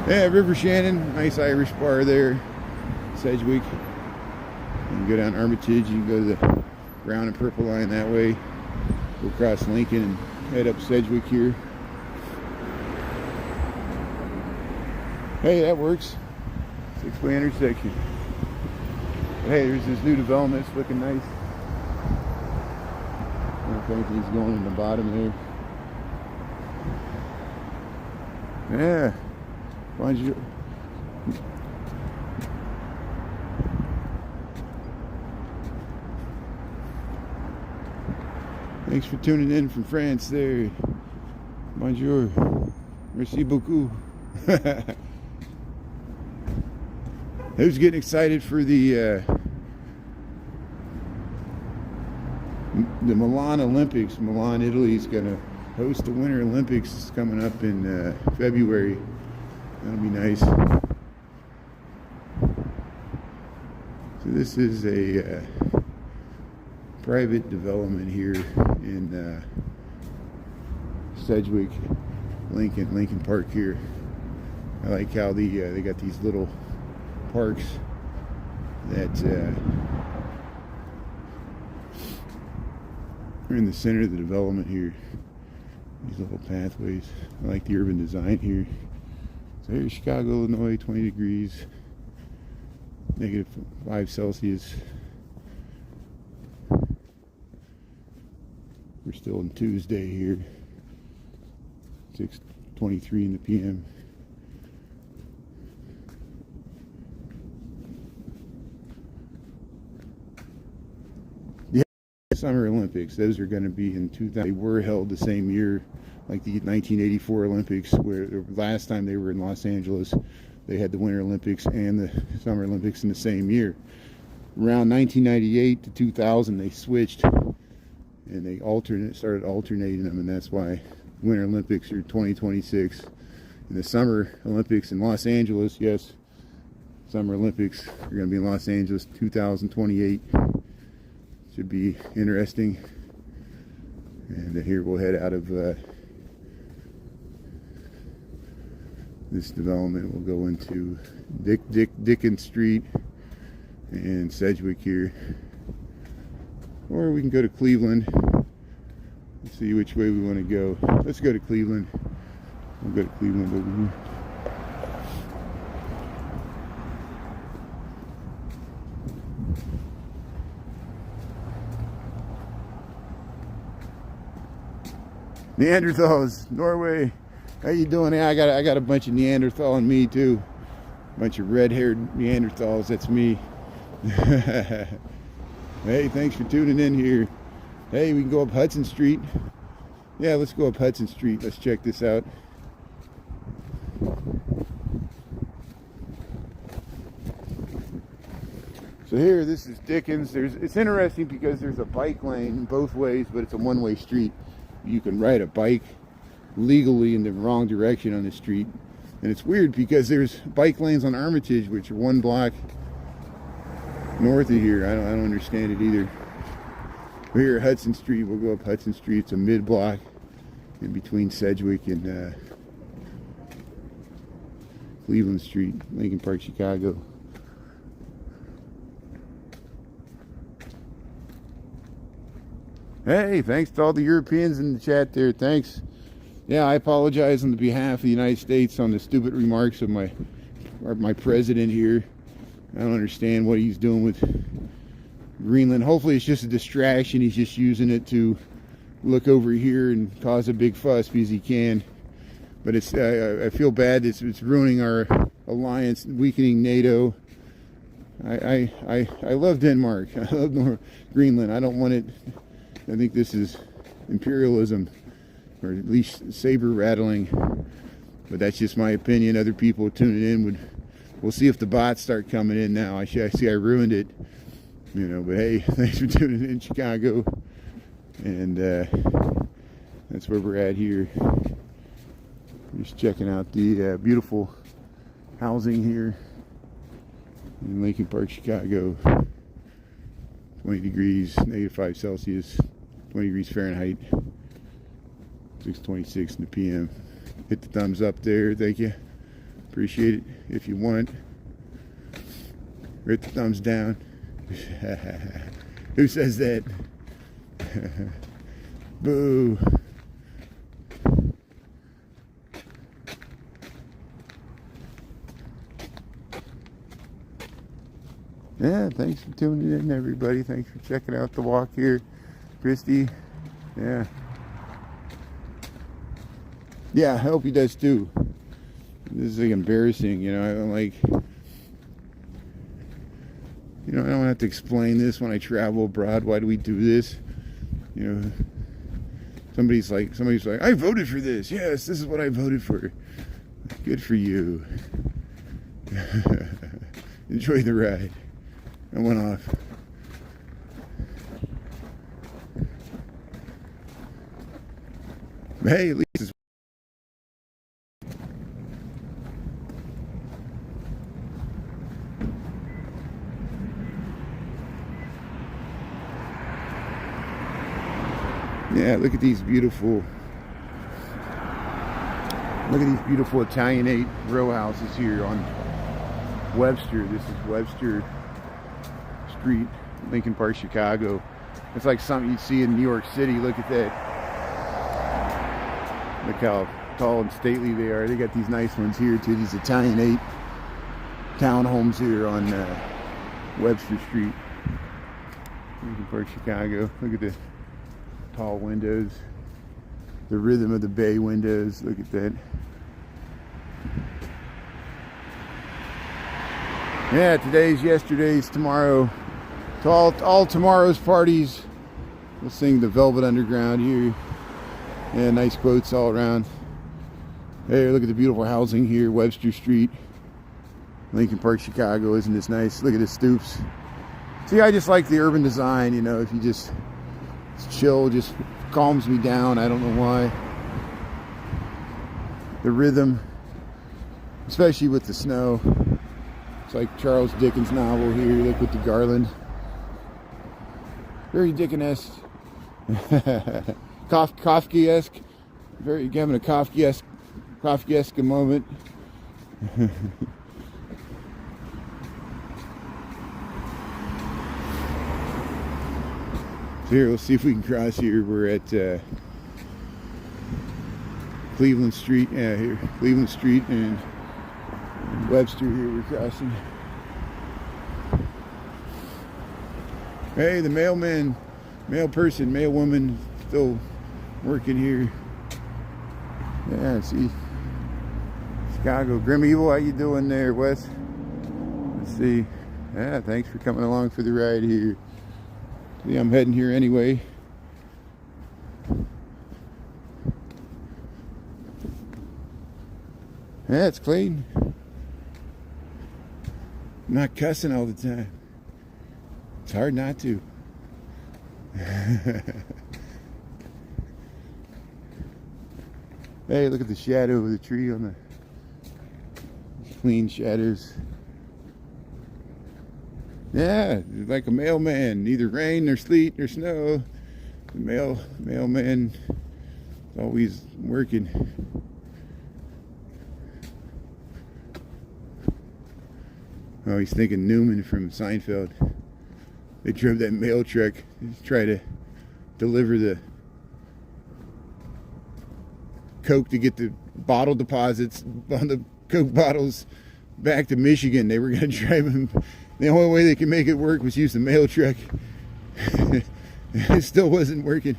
Yeah, River Shannon, nice Irish bar there. Sedgwick. You can go down Armitage, you can go to the brown and purple line that way. Go across Lincoln and head up Sedgwick here. Hey, that works. Six-way intersection. Hey, there's this new development. It's looking nice. I don't know if anything's going in the bottom there. Yeah. Bonjour. Thanks for tuning in from France there. Bonjour. Merci beaucoup. Who's getting excited for the Milan Olympics? Milan, Italy is going to host the Winter Olympics. It's coming up in February. That'll be nice. So this is a private development here in Sedgwick, Lincoln Park here. I like how they got these little parks that are in the center of the development here. These little pathways. I like the urban design here. So here's Chicago, Illinois, 20 degrees, -5 Celsius. We're still on Tuesday here, 6:23 in the PM. The Summer Olympics, those are going to be in 2000. They were held the same year, like the 1984 Olympics, where the last time they were in Los Angeles, they had the Winter Olympics and the Summer Olympics in the same year. Around 1998 to 2000, they switched. And they started alternating them, and that's why Winter Olympics are 2026. And the Summer Olympics in Los Angeles, yes, Summer Olympics are going to be in Los Angeles 2028. Should be interesting. And here we'll head out of this development. We'll go into Dickens Street and Sedgwick here. Or we can go to Cleveland. Let's see which way we want to go. Let's go to Cleveland. We'll go to Cleveland over here. Neanderthals, Norway. How you doing? Yeah, I got a bunch of Neanderthal in me too. A bunch of red-haired Neanderthals. That's me. Hey, thanks for tuning in here. Hey, we can go up Hudson Street. Yeah, let's go up Hudson Street. Let's check this out. So here, this is Dickens. It's interesting because there's a bike lane both ways, but it's a one-way street. You can ride a bike legally in the wrong direction on the street. And it's weird because there's bike lanes on Armitage, which are 1 block north of here. I don't understand it either. We're here at Hudson Street. We'll go up Hudson Street. It's a mid-block in between Sedgwick and Cleveland Street, Lincoln Park, Chicago. Hey, thanks to all the Europeans in the chat there. Thanks. Yeah, I apologize on the behalf of the United States on the stupid remarks of my president here. I don't understand what he's doing with Greenland. Hopefully it's just a distraction. He's just using it to look over here and cause a big fuss because he can. But it's I feel bad. It's ruining our alliance, weakening NATO. I love Denmark. I love Greenland. I don't want it. I think this is imperialism, or at least saber rattling. But that's just my opinion. Other people tuning in we'll see if the bots start coming in now. I see I ruined it, you know. But hey, thanks for tuning in, Chicago, and that's where we're at here. Just checking out the beautiful housing here in Lincoln Park, Chicago. 20 degrees, -5 Celsius, 20 degrees Fahrenheit, 6:26 in the PM. Hit the thumbs up there, thank you. Appreciate it. If you want, hit the thumbs down. Who says that? Boo. Yeah, thanks for tuning in, everybody. Thanks for checking out the walk here. Christy, yeah. Yeah, I hope he does too. This is like embarrassing, you know. I don't like, you know, I don't have to explain this when I travel abroad. Why do we do this? You know, somebody's like, I voted for this. Yes, this is what I voted for. Good for you. Enjoy the ride. I went off. But hey, at least it's yeah, look at these beautiful Italianate row houses here on Webster. This is Webster Street, Lincoln Park, Chicago. It's like something you'd see in New York City. Look at that. Look how tall and stately they are. They got these nice ones here too, these Italianate townhomes here on Webster Street, Lincoln Park, Chicago. Look at the tall windows, the rhythm of the bay windows. Look at that. Yeah, today's yesterday's tomorrow. To all tomorrow's parties. We'll sing the Velvet Underground here. Yeah, nice quotes all around. Hey, look at the beautiful housing here, Webster Street, Lincoln Park, Chicago. Isn't this nice? Look at the stoops. See, I just like the urban design, you know. If you just chill, just calms me down. I don't know why. The rhythm, especially with the snow. It's like Charles Dickens' novel here. Look with the garland. Very Dickens-esque. Kafkaesque. Very having a Kafkaesque moment. So here, let's see if we can cross here. We're at Cleveland Street, yeah, here. Cleveland Street and Webster here we're crossing. Hey, the mailman, male person, male woman still working here. Yeah, see. Chicago. Grim Evil, how you doing there, Wes? Let's see. Yeah, thanks for coming along for the ride here. See, I'm heading here anyway. Yeah, it's clean. I'm not cussing all the time. It's hard not to. Hey, look at the shadow of the tree on the clean shadows. Yeah, like a mailman, neither rain nor sleet nor snow. The mailman is always working. Oh, he's thinking Newman from Seinfeld. They drove that mail truck to try to deliver the Coke to get the bottle deposits on the Coke bottles back to Michigan. They were going to drive them. The only way they could make it work was use the mail truck. It still wasn't working.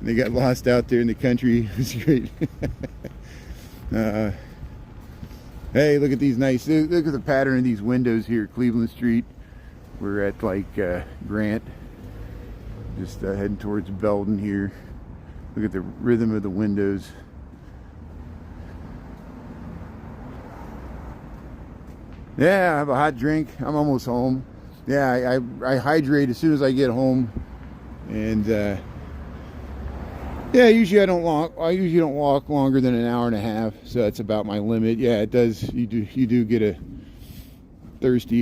And they got lost out there in the country. It was great. Hey, look at these nice, look at the pattern of these windows here, Cleveland Street. We're at like Grant, just heading towards Belden here. Look at the rhythm of the windows. Yeah, I have a hot drink. I'm almost home. Yeah, I hydrate as soon as I get home. And yeah, usually I don't walk longer than an hour and a half, so that's about my limit. Yeah, it does. You do get a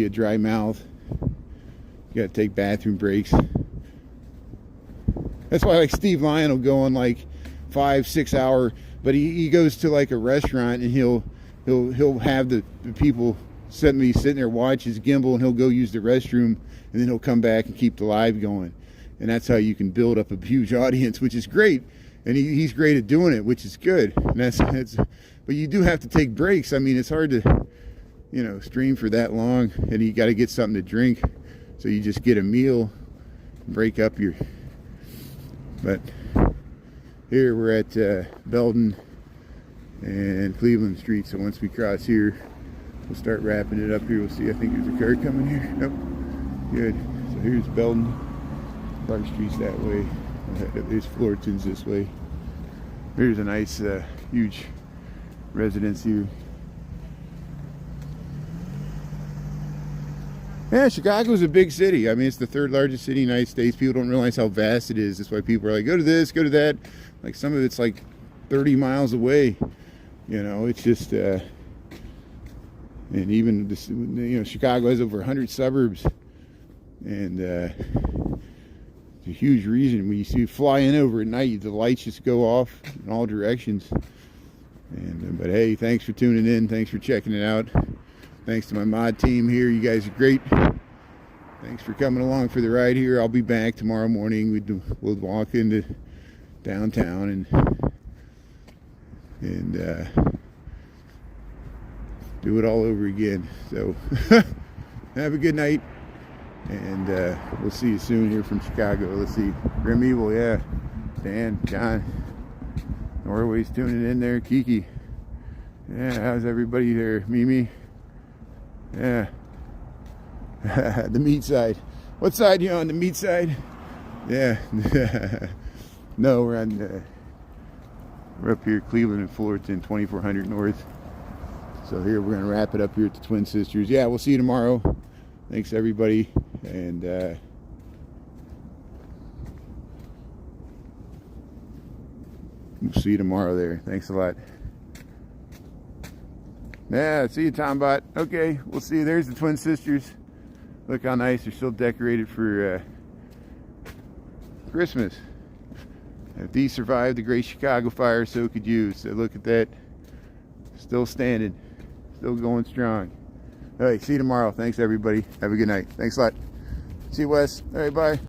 dry mouth. You gotta take bathroom breaks. That's why like Steve Lyon will go on like 5-6 hour, but he goes to like a restaurant and he'll have the people sitting there watch his gimbal, and he'll go use the restroom, and then he'll come back and keep the live going. And that's how you can build up a huge audience, which is great. And he's great at doing it, which is good. And that's but you do have to take breaks. I mean, it's hard to, stream for that long, and you got to get something to drink. So you just get a meal, break up your. But here we're at Belden and Cleveland Street. So once we cross here, we'll start wrapping it up here. We'll see. I think there's a car coming here. Nope. Good. So here's Belden. Clark Street's that way. There's Fullerton's this way. Here's a nice, huge residence here. Yeah, Chicago's a big city. I mean, it's the third largest city in the United States. People don't realize how vast it is. That's why people are like, go to this, go to that. Like some of it's like 30 miles away. It's just, and even this, Chicago has over 100 suburbs, and it's a huge reason when you fly in over at night, the lights just go off in all directions. And but hey, thanks for tuning in. Thanks for checking it out. Thanks to my mod team here. You guys are great. Thanks for coming along for the ride here. I'll be back tomorrow morning. We'll walk into downtown and do it all over again. So have a good night, and we'll see you soon here from Chicago. Let's see. Grim Evil, yeah. Dan, John, Norway's tuning in there. Kiki, yeah. How's everybody there? Mimi, yeah. The meat side. What side are you on? The meat side? Yeah. No, we're up here, Cleveland and Fullerton, 2400 North. So here we're gonna wrap it up here at the Twin Sisters. Yeah, we'll see you tomorrow. Thanks everybody, and we'll see you tomorrow there. Thanks a lot. Yeah, see you, Tombot. Okay, we'll see you. There's the Twin Sisters. Look how nice. They're still decorated for Christmas. If these survived the Great Chicago Fire, so could you. So look at that. Still standing. Still going strong. All right, see you tomorrow. Thanks, everybody. Have a good night. Thanks a lot. See you, Wes. All right, bye.